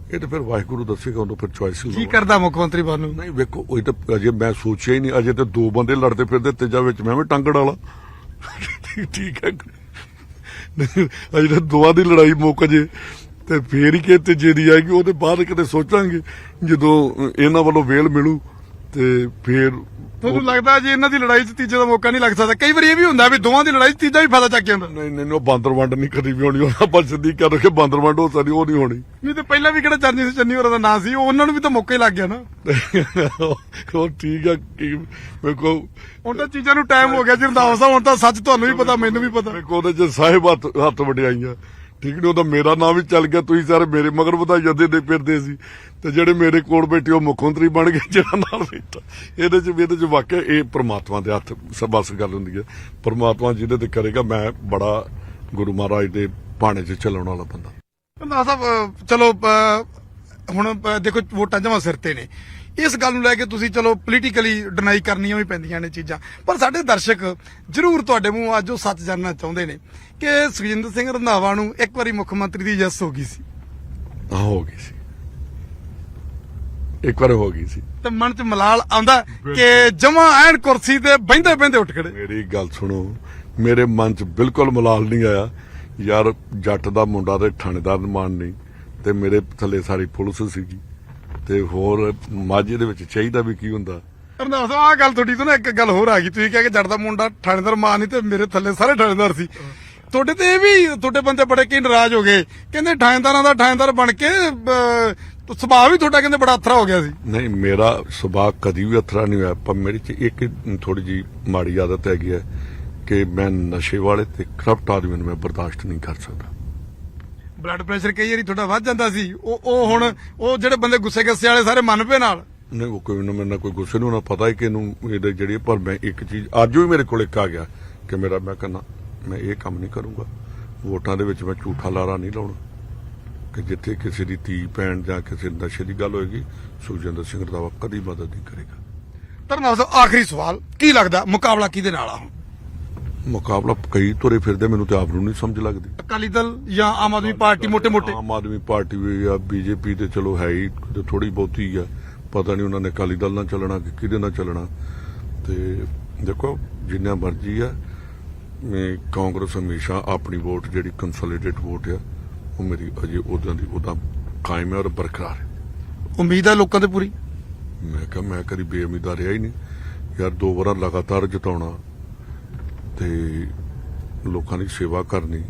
ਇਹ ਤਾਂ ਫਿਰ ਵਾਹਿਗੁਰੂ ਦੱਸੇਗਾ, ਉਹਨੂੰ ਫਿਰ ਚੁਆਇਸ ਕੀ ਕਰਦਾ ਮੁੱਖ ਮੰਤਰੀ ਬਣਨ ਨੂੰ। ਨਹੀਂ ਵੇਖੋ, ਉਹ ਤਾਂ ਅਜੇ ਮੈਂ ਸੋਚਿਆ ਹੀ ਨਹੀਂ, ਅਜੇ ਤਾਂ 2 ਬੰਦੇ ਲੜਦੇ ਫਿਰਦੇ, ਤੀਜਾ ਵਿੱਚ ਮੈਂ ਵੀ ਟੰਗੜ ਵਾਲਾ। ਠੀਕ ਹੈ, ਅਜੇ ਤਾਂ 2 ਦੀ ਲੜਾਈ ਮੁੱਕ ਜੇ ਤੇ ਫੇਰ ਹੀ ਕਿ ਤੀਜੇ ਦੀ ਆਏਗੀ, ਉਹਦੇ ਬਾਅਦ ਕਿਤੇ ਸੋਚਾਂਗੇ ਜਦੋਂ ਇਹਨਾਂ ਵੱਲੋਂ ਵੇਲ ਮਿਲੂ ਤੇ ਫੇਰ। ਤੁਹਾਨੂੰ ਲੱਗਦਾ ਜੀ ਇਹਨਾਂ ਦੀ ਲੜਾਈ 'ਚ ਤੀਜੇ ਦਾ ਮੌਕਾ ਨਹੀਂ ਲੱਗ ਸਕਦਾ? ਕਈ ਵਾਰੀ ਇਹ ਵੀ ਹੁੰਦਾ ਵੀ ਦੋਵਾਂ ਦੀ ਲੜਾਈ 'ਚ ਤੀਜਾ ਵੀ ਫਾਇਦਾ ਚੱਕ ਜਾਂਦਾ। ਨਹੀਂ, ਉਹ ਬਾਂਦਰ ਵੰਡ ਨਹੀਂ ਕਦੀ ਵੀ ਹੋਣੀ, ਉਹਨਾਂ ਪਰ ਸਿੱਧੀ ਕਰ ਕੇ ਬਾਂਦਰ ਵੰਡ ਹੋ ਸਕਦੀ, ਉਹ ਨਹੀਂ ਹੋਣੀ। ਨਹੀਂ ਤੇ ਪਹਿਲਾਂ ਵੀ ਕਿਹੜਾ ਚਰਨਜੀਤ ਸਿੰਘ ਚੰਨੀ ਹੋਰਾਂ ਦਾ ਨਾਂ ਸੀ, ਉਹਨਾਂ ਨੂੰ ਵੀ ਤਾਂ ਮੌਕਾ ਹੀ ਲੱਗ ਗਿਆ ਨਾ। ਉਹ ਠੀਕ ਆ, ਵੇਖੋ ਹੁਣ ਤਾਂ ਚੀਜ਼ਾਂ ਨੂੰ ਟਾਈਮ ਹੋ ਗਿਆ ਜੀ ਰੰਧਾਵਾ ਸਾਹਿਬ, ਹੁਣ ਤਾਂ ਸੱਚ ਤੁਹਾਨੂੰ ਵੀ ਪਤਾ, ਮੈਨੂੰ ਵੀ ਪਤਾ। ਵੇਖੋ ਉਹਦੇ 'ਚ ਸਾਹਿਬ ਹੱਥ ਵਡਿਆਈਆਂ, ਠੀਕ ਨਹੀਂ, ਉਹਦਾ ਮੇਰਾ ਨਾਮ ਵੀ ਚੱਲ ਗਿਆ, ਤੁਸੀਂ ਸਾਰੇ ਮੇਰੇ ਮਗਰ ਵਧਾਈਆਂ ਦੇ ਫਿਰਦੇ ਸੀ, ਤੇ ਜਿਹੜੇ ਮੇਰੇ ਕੋਲ ਬੈਠੇ ਉਹ ਮੁੱਖ ਮੰਤਰੀ ਬਣ ਗਏ ਜਿਹੜਾ ਨਾਲ ਬੈਠਾ। ਇਹਦੇ ਚ ਵਾਕਿਆ ਇਹ ਪ੍ਰਮਾਤਮਾ ਦੇ ਹੱਥ ਬਸ ਗੱਲ ਹੁੰਦੀ ਹੈ। ਪ੍ਰਮਾਤਮਾ ਜਿਹਦੇ ਤੇ ਕਰੇਗਾ, ਮੈਂ ਬੜਾ ਗੁਰੂ ਮਹਾਰਾਜ ਦੇ ਭਾਣੇ 'ਚ ਚੱਲਣ ਵਾਲਾ ਬੰਦਾ। ਰੰਧਾਵਾ ਸਾਹਿਬ ਚਲੋ ਹੁਣ ਦੇਖੋ ਵੋਟਾਂ ਜਮਾਂ ਸਿਰ ਤੇ ਨੇ, ਇਸ ਗੱਲ ਨੂੰ ਲੈ ਕੇ ਤੁਸੀਂ ਚਲੋ ਪੋਲੀਟੀਕਲੀ ਡਿਨਾਈ ਕਰਨੀਆਂ ਵੀ ਪੈਂਦੀਆਂ ਨੇ ਚੀਜ਼ਾਂ, ਪਰ ਸਾਡੇ ਦਰਸ਼ਕ ਜ਼ਰੂਰ ਤੁਹਾਡੇ ਮੂੰਹ ਅੱਜ ਉਹ ਸੱਚ ਜਾਣਨਾ ਚਾਹੁੰਦੇ ਨੇ ਕਿ ਸੁਖਜਿੰਦਰ ਸਿੰਘ ਰੰਧਾਵਾ ਨੂੰ ਇੱਕ ਵਾਰੀ ਮੁੱਖ ਮੰਤਰੀ ਦੀ ਯੈਸ ਹੋ ਗਈ ਸੀ। ਹਾਂ, ਹੋ ਗਈ ਸੀ, ਇੱਕ ਵਾਰ ਹੋ ਗਈ ਸੀ, ਤੇ ਮਨ 'ਚ ਮਲਾਲ ਆਉਂਦਾ ਕਿ ਜਮਾਂ ਐਨ ਕੁਰਸੀ ਤੇ ਬਹਿੰਦੇ ਬਹਿੰਦੇ ਉੱਠ ਖੜੇ। ਮੇਰੀ ਗੱਲ ਸੁਣੋ, ਮੇਰੇ ਮਨ 'ਚ ਬਿਲਕੁਲ ਮਲਾਲ ਨਹੀਂ ਆਇਆ ਯਾਰ। ਜੱਟ ਦਾ ਮੁੰਡਾ ਤੇ ਥਾਣੇਦਾਰ ਮਾਨ ਨਹੀਂ, ਤੇ ਮੇਰੇ ਥੱਲੇ ਸਾਰੀ ਪੁਲਿਸ ਸੀਗੀ, ਤੇ ਹੋਰ ਮਾਝੇ ਦੇ ਵਿੱਚ ਚਾਹੀਦਾ ਵੀ ਕੀ ਹੁੰਦਾ। ਰੰਧਾਵਾ ਸਾਹਿਬ ਆਹ ਗੱਲ ਤੁਹਾਡੀ ਤੋਂ ਨਾ ਇੱਕ ਗੱਲ ਹੋਰ ਆ ਗਈ, ਤੁਸੀਂ ਕਿਹਾ ਕਿ ਜੱਟ ਦਾ ਮੁੰਡਾ ਥਾਣੇਦਾਰ ਮਾਨ ਨਹੀਂ, ਤੇ ਮੇਰੇ ਥੱਲੇ ਸਾਰੇ ਥਾਣੇਦਾਰ ਸੀ। ਤੁਹਾਡੇ ਤੇ ਇਹ ਵੀ ਤੁਹਾਡੇ ਬੰਦੇ ਬੜੇ ਕੀ ਨਾਰਾਜ਼ ਹੋ ਗਏ, ਕਹਿੰਦੇ ਥਾਣੇਦਾਰਾਂ ਦਾ ਥਾਣੇਦਾਰ ਬਣ ਕੇ ਸੁਭਾਅ ਵੀ ਤੁਹਾਡਾ ਕਹਿੰਦੇ ਬੜਾ ਅਥਰਾ ਹੋ ਗਿਆ ਸੀ। ਨਹੀਂ, ਮੇਰਾ ਸੁਭਾਅ ਕਦੀ ਵੀ ਅਥਰਾ ਨਹੀਂ ਹੋਇਆ, ਪਰ ਮੇਰੀ 'ਚ ਇੱਕ ਥੋੜੀ ਜੀ ਮਾੜੀ ਆਦਤ ਹੈਗੀ ਹੈ ਕਿ ਮੈਂ ਨਸ਼ੇ ਵਾਲੇ ਤੇ ਕਰਪਟ ਆਦਮੀ ਨੂੰ ਮੈਂ ਬਰਦਾਸ਼ਤ ਨਹੀਂ ਕਰ ਸਕਦਾ। ਬਲੱਡ ਪ੍ਰੈਸ਼ਰ ਕਈ ਵਾਰੀ ਤੁਹਾਡਾ ਵੱਧ ਜਾਂਦਾ ਸੀ, ਉਹ ਹੁਣ ਉਹ ਜਿਹੜੇ ਬੰਦੇ ਗੁੱਸੇ ਗੱਸੇ ਵਾਲੇ ਸਾਰੇ ਮੰਨ ਪਏ ਨਾਲ। ਨਹੀਂ, ਉਹ ਕੋਈ ਨਾ, ਮੇਰੇ ਨਾਲ ਕੋਈ ਗੁੱਸੇ ਨੂੰ ਨਾ ਪਤਾ ਹੀ ਕਿ ਇਹਨੂੰ ਇਹਦੇ ਜਿਹੜੀ, ਪਰ ਮੈਂ ਇੱਕ ਚੀਜ਼ ਅੱਜ ਵੀ ਮੇਰੇ ਕੋਲ ਇੱਕ ਆ ਗਿਆ ਕਿ ਮੈਂ ਕਹਿੰਦਾ ਮੈਂ ਇਹ ਕੰਮ ਨਹੀਂ ਕਰੂੰਗਾ। ਵੋਟਾਂ ਦੇ ਵਿੱਚ ਮੈਂ ਝੂਠਾ ਲਾਰਾ ਨਹੀਂ ਲਾਉਣਾ, ਕਿ ਜਿੱਥੇ ਕਿਸੇ ਦੀ ਧੀ ਭੈਣ ਜਾਂ ਕਿਸੇ ਨਸ਼ੇ ਦੀ ਗੱਲ ਹੋਏਗੀ, ਸੁਖਜਿੰਦਰ ਸਿੰਘ ਰੰਧਾਵਾ ਕਦੀ ਮਦਦ ਨਹੀਂ ਕਰੇਗਾ। ਰੰਧਾਵਾ ਸਾਹਿਬ ਆਖਰੀ ਸਵਾਲ, ਕੀ ਲੱਗਦਾ ਮੁਕਾਬਲਾ ਕਿਹਦੇ ਨਾਲ ਆ? ਮੁਕਾਬਲਾ ਕਈ ਤੁਰੇ ਫਿਰਦੇ, ਮੈਨੂੰ ਤੇ ਆਪ ਨੂੰ ਨਹੀਂ ਸਮਝ ਲੱਗਦੀ। ਅਕਾਲੀ ਦਲ ਜਾਂ ਆਮ ਆਦਮੀ ਪਾਰਟੀ? ਮੋਟੇ ਆਮ ਆਦਮੀ ਪਾਰਟੀ ਵੀ ਆ, ਬੀਜੇਪੀ ਤੇ ਚਲੋ ਹੈ ਹੀ ਥੋੜੀ ਬਹੁਤੀ ਆ, ਪਤਾ ਨਹੀਂ ਉਹਨਾਂ ਨੇ ਅਕਾਲੀ ਦਲ ਨਾਲ ਚੱਲਣਾ ਕਿ ਕਿਹਦੇ ਨਾਲ ਚੱਲਣਾ। ਤੇ ਦੇਖੋ ਜਿੰਨਾ ਮਰਜ਼ੀ ਆ, ਕਾਂਗਰਸ ਹਮੇਸ਼ਾ ਆਪਣੀ ਵੋਟ ਜਿਹੜੀ ਕੰਸੋਲੀਡੇਟ ਵੋਟ ਆ, ਉਹ ਮੇਰੀ ਅਜੇ ਉਹਦਾ ਕਾਇਮ ਹੈ ਔਰ ਬਰਕਰਾਰ ਹੈ। ਉਮੀਦ ਹੈ ਲੋਕਾਂ ਤੇ ਪੂਰੀ? ਮੈਂ ਕਿਹਾ ਮੈਂ ਕਦੀ ਬੇਉਮੀਦਾ ਰਿਹਾ ਹੀ ਨਹੀਂ ਯਾਰ। 2 ਵਾਰ ਲਗਾਤਾਰ ਜਿਤਾਉਣਾ ਤੇ ਲੋਕਾਂ ਦੀ ਸੇਵਾ ਕਰਨੀ,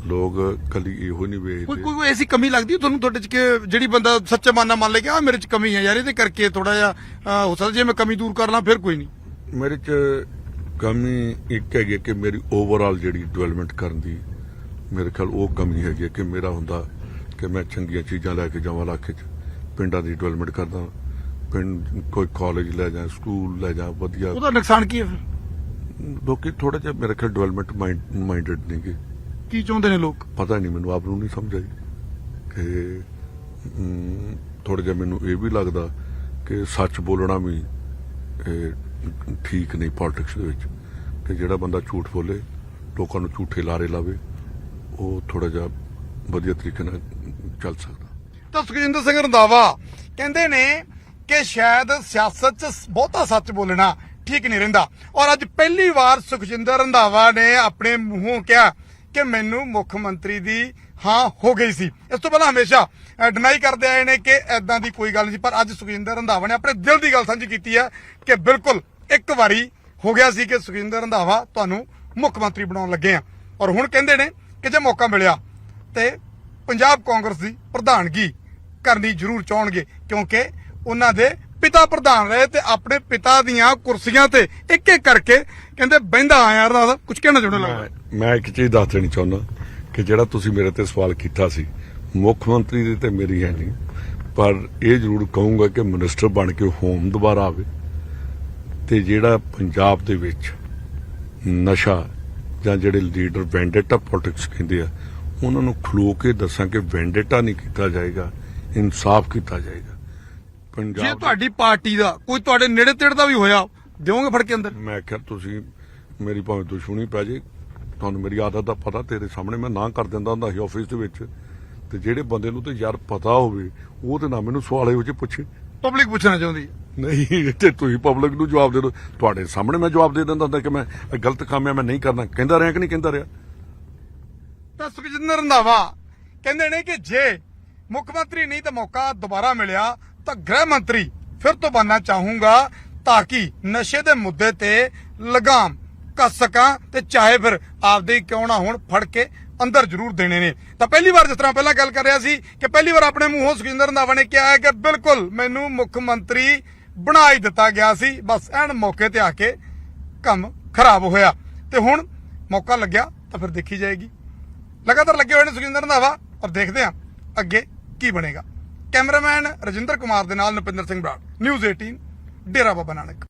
ਲੋਕ ਕਦੀ ਇਹੋ ਨਹੀਂ ਵੇਖਦੇ। ਕੋਈ ਐਸੀ ਕਮੀ ਲੱਗਦੀ ਤੁਹਾਨੂੰ ਤੁਹਾਡੇ ਚ ਕਿ ਜਿਹੜੀ ਬੰਦਾ ਸੱਚੇ ਮਨ ਨਾਲ ਮੰਨ ਲੇ ਕਿ ਆ ਮੇਰੇ ਚ ਕਮੀ ਹੈ ਯਾਰ, ਇਹਦੇ ਕਰਕੇ ਥੋੜਾ ਜਿਹਾ ਹੋ ਸਕਦਾ ਜੇ ਮੈਂ ਕਮੀ ਦੂਰ ਕਰ ਲਾਂ ਫਿਰ ਕੋਈ ਨਹੀਂ? ਮੇਰੇ ਚ ਕਮੀ ਇੱਕ ਹੈਗੀ ਕਿ ਮੇਰੀ ਓਵਰਆਲ ਜਿਹੜੀ ਡਿਵੈਲਪਮੈਂਟ ਕਰਨ ਦੀ ਮੇਰੇ ਖਿਆਲ ਉਹ ਕਮੀ ਹੈਗੀ ਕਿ ਮੇਰਾ ਹੁੰਦਾ ਕਿ ਮੈਂ ਚੰਗੀਆਂ ਚੀਜ਼ਾਂ ਲੈ ਕੇ ਜਾਵਾਂ ਇਲਾਕੇ 'ਚ, ਪਿੰਡਾਂ ਦੀ ਡਿਵੈਲਪਮੈਂਟ ਕਰਦਾ, ਪਿੰਡ ਕੋਈ ਕਾਲਜ ਲੈ ਜਾ, ਸਕੂਲ ਲੈ ਜਾ ਵਧੀਆ। ਉਹਦਾ ਨੁਕਸਾਨ ਕੀ ਹੈ ਫਿਰ? ਲੋਕੀ ਥੋੜਾ ਜਿਹਾ ਮੇਰੇ ਖਿਆਲ ਡਿਵੈਲਪਮੈਂਟ ਮਾਈਂਡਡ ਨੇਗੇ। ਕੀ ਚਾਹੁੰਦੇ ਨੇ ਲੋਕ? ਪਤਾ ਨਹੀਂ, ਮੈਨੂੰ ਆਪ ਨੂੰ ਨਹੀਂ ਸਮਝ ਆਈ ਕਿ ਥੋੜਾ ਜਿਹਾ ਮੈਨੂੰ ਇਹ ਵੀ ਲੱਗਦਾ ਕਿ ਸੱਚ ਬੋਲਣਾ ਵੀ ਠੀਕ ਨਹੀਂ ਪੋਲਿਟਿਕਸ ਦੇ ਵਿੱਚ, ਕਿ ਜਿਹੜਾ ਬੰਦਾ ਝੂਠ ਬੋਲੇ, ਲੋਕਾਂ ਨੂੰ ਝੂਠੇ ਲਾਰੇ ਲਾਵੇ, ਉਹ ਥੋੜਾ ਜਿਹਾ ਵਧੀਆ ਤਰੀਕੇ ਨਾਲ ਚੱਲ ਸਕਦਾ। ਤਾਂ ਸੁਖਜਿੰਦਰ ਸਿੰਘ ਰੰਧਾਵਾ ਕਹਿੰਦੇ ਨੇ ਕਿ ਸ਼ਾਇਦ ਸਿਆਸਤ 'ਚ ਬਹੁਤਾ ਸੱਚ ਬੋਲਣਾ ਠੀਕ ਨਹੀਂ ਰਹਿੰਦਾ, ਔਰ ਅੱਜ ਪਹਿਲੀ ਵਾਰ ਸੁਖਜਿੰਦਰ ਰੰਧਾਵਾ ਨੇ ਆਪਣੇ ਮੂੰਹੋਂ ਕਿਹਾ ਕਿ ਮੈਨੂੰ ਮੁੱਖ ਮੰਤਰੀ ਦੀ ਹਾਂ ਹੋ ਗਈ ਸੀ। ਇਸ ਤੋਂ ਪਹਿਲਾਂ ਹਮੇਸ਼ਾ ਡਿਨਾਈ ਕਰਦੇ ਆਏ ਨੇ ਕਿ ਐਦਾਂ ਦੀ ਕੋਈ ਗੱਲ ਨਹੀਂ, ਪਰ ਅੱਜ ਸੁਖਜਿੰਦਰ ਰੰਧਾਵਾ ਨੇ ਆਪਣੇ ਦਿਲ ਦੀ ਗੱਲ ਸਾਂਝੀ ਕੀਤੀ ਹੈ ਕਿ ਬਿਲਕੁਲ ਇੱਕ ਵਾਰੀ ਹੋ ਗਿਆ ਸੀ ਕਿ ਸੁਖਜਿੰਦਰ ਰੰਧਾਵਾ ਤੁਹਾਨੂੰ ਮੁੱਖ ਮੰਤਰੀ ਬਣਾਉਣ ਲੱਗੇ ਆ, ਔਰ ਹੁਣ ਕਹਿੰਦੇ ਨੇ ਕਿ ਜੇ ਮੌਕਾ ਮਿਲਿਆ ਤੇ ਪੰਜਾਬ ਕਾਂਗਰਸ ਦੀ ਪ੍ਰਧਾਨਗੀ ਕਰਨੀ ਜ਼ਰੂਰ ਚਾਹਣਗੇ, ਕਿਉਂਕਿ ਉਹਨਾਂ ਦੇ ਪਿਤਾ ਪ੍ਰਧਾਨ ਰਹੇ ਤੇ ਆਪਣੇ ਪਿਤਾ ਦੀਆਂ ਕੁਰਸੀਆਂ ਤੇ ਇੱਕ ਇੱਕ ਕਰਕੇ ਕਹਿੰਦੇ ਬਹਿੰਦਾ ਆਇਆ। ਰੰਧਾਵਾ ਕੁਝ ਕਹਿਣਾ ਚਾਹੁੰਦਾ? ਲੱਗਦਾ ਮੈਂ ਇੱਕ ਚੀਜ਼ ਦੱਸ ਦੇਣੀ ਚਾਹੁੰਦਾ ਕਿ ਜਿਹੜਾ ਤੁਸੀਂ ਮੇਰੇ ਤੇ ਸਵਾਲ ਕੀਤਾ ਸੀ, ਮੁੱਖ ਮੰਤਰੀ ਦੀ ਤੇ ਮੇਰੀ ਹੈ ਨਹੀਂ, ਪਰ ਇਹ ਜ਼ਰੂਰ ਕਹੂੰਗਾ ਕਿ ਮਿਨਿਸਟਰ ਬਣ ਕੇ ਹੋਮ ਦੁਬਾਰਾ ਆਵੇ, ਤੇ ਜਿਹੜਾ ਪੰਜਾਬ ਦੇ ਵਿੱਚ ਨਸ਼ਾ ਜਾਂ ਜਿਹੜੇ ਲੀਡਰ ਵੈਂਡੇਟਾ ਪੋਲਿਟਿਕਸ ਕਹਿੰਦੇ ਆ, ਉਹਨਾਂ ਨੂੰ ਖਲੋ ਕੇ ਦੱਸਾਂ ਕਿ ਵੈਂਡੇਟਾ ਨਹੀਂ ਕੀਤਾ ਜਾਏਗਾ, ਇਨਸਾਫ ਕੀਤਾ ਜਾਏਗਾ। ਜੇ ਤੁਹਾਡੀ ਪਾਰਟੀ ਦਾ ਕੋਈ ਤੁਹਾਡੇ ਨੇੜੇ ਤੇੜੇ ਦਾ ਵੀ ਹੋਇਆ, ਦਿਓਗੇ ਫੜ ਕੇ ਅੰਦਰ? ਮੈਂ ਕਿਹਾ ਤੁਸੀਂ ਮੇਰੀ ਭਾਵੇਂ ਦੁਸ਼ਮਣੀ ਪੈ ਜੇ, ਤੁਹਾਨੂੰ ਮੇਰੀ ਆਦਤ ਦਾ ਪਤਾ, ਤੇਰੇ ਸਾਹਮਣੇ ਮੈਂ ਨਾ ਕਰ ਦਿੰਦਾ ਹੁੰਦਾ ਸੀ ਆਫਿਸ ਦੇ ਵਿੱਚ, ਤੇ ਜਿਹੜੇ ਬੰਦੇ ਨੂੰ ਤੇ ਯਾਰ ਪਤਾ ਹੋਵੇ ਉਹ ਤੇ ਨਾ ਮੈਨੂੰ ਸਵਾਲ ਇਹੋ ਜਿਹੇ ਪੁੱਛੇ। ਪਬਲਿਕ ਪੁੱਛਣਾ ਚਾਹੁੰਦੀ ਨਹੀਂ, ਤੇ ਤੁਸੀਂ ਪਬਲਿਕ ਨੂੰ ਜਵਾਬ ਦੇ ਦਿਓ। ਤੁਹਾਡੇ ਸਾਹਮਣੇ ਮੈਂ ਜਵਾਬ ਦੇ ਦਿੰਦਾ ਹੁੰਦਾ ਕਿ ਮੈਂ ਗਲਤ ਕੰਮ ਹੈ, ਮੈਂ ਨਹੀਂ ਕਰਨਾ, ਕਹਿੰਦਾ ਰਿਹਾ ਕਿ ਨਹੀਂ ਕਹਿੰਦਾ ਰਿਹਾ। ਤਾਂ ਸੁਖਜਿੰਦਰ ਰੰਧਾਵਾ ਕਹਿੰਦੇ ਨੇ ਕਿ ਜੇ ਮੁੱਖ ਮੰਤਰੀ ਨਹੀਂ ਤਾਂ ਮੌਕਾ ਦੁਬਾਰਾ ਮਿਲਿਆ ਤਾਂ ਗ੍ਰਹਿ ਮੰਤਰੀ ਫਿਰ ਤੋਂ ਬਣਨਾ ਚਾਹੂੰਗਾ, ਤਾਂ ਕਿ ਨਸ਼ੇ ਦੇ ਮੁੱਦੇ ਤੇ ਲਗਾਮ ਕੱਸ ਸਕਾਂ, ਤੇ ਚਾਹੇ ਫਿਰ ਆਪਦੇ ਕਿਉਂ ਨਾ ਹੋਣ ਫੜ ਕੇ ਅੰਦਰ ਜ਼ਰੂਰ ਦੇਣੇ ਨੇ। ਤਾਂ ਪਹਿਲੀ ਵਾਰ ਜਿਸ ਤਰ੍ਹਾਂ ਪਹਿਲਾਂ ਗੱਲ ਕਰ ਰਿਹਾ ਸੀ ਕਿ ਪਹਿਲੀ ਵਾਰ ਆਪਣੇ ਮੂੰਹੋਂ ਸੁਖਜਿੰਦਰ ਰੰਧਾਵਾ ਨੇ ਕਿਹਾ ਹੈ ਕਿ ਬਿਲਕੁਲ ਮੈਨੂੰ ਮੁੱਖ ਮੰਤਰੀ ਬਣਾ ਹੀ ਦਿੱਤਾ ਗਿਆ ਸੀ, ਬਸ ਐਨ ਮੌਕੇ ਤੇ ਆ ਕੇ ਕੰਮ ਖਰਾਬ ਹੋਇਆ, ਤੇ ਹੁਣ ਮੌਕਾ ਲੱਗਿਆ ਤਾਂ ਫਿਰ ਦੇਖੀ ਜਾਏਗੀ। ਲਗਾਤਾਰ ਲੱਗੇ ਹੋਏ ਨੇ ਸੁਖਜਿੰਦਰ ਰੰਧਾਵਾ ਔਰ ਦੇਖਦੇ ਹਾਂ ਅੱਗੇ ਕੀ ਬਣੇਗਾ। ਕੈਮਰਾਮੈਨ ਰਜਿੰਦਰ ਕੁਮਾਰ ਦੇ ਨਾਲ ਨੁਪਿੰਦਰ ਸਿੰਘ ਬਰਾੜ, ਨਿਊਜ਼ 18 ਡੇਰਾ ਬਾਬਾ ਨਾਨਕ।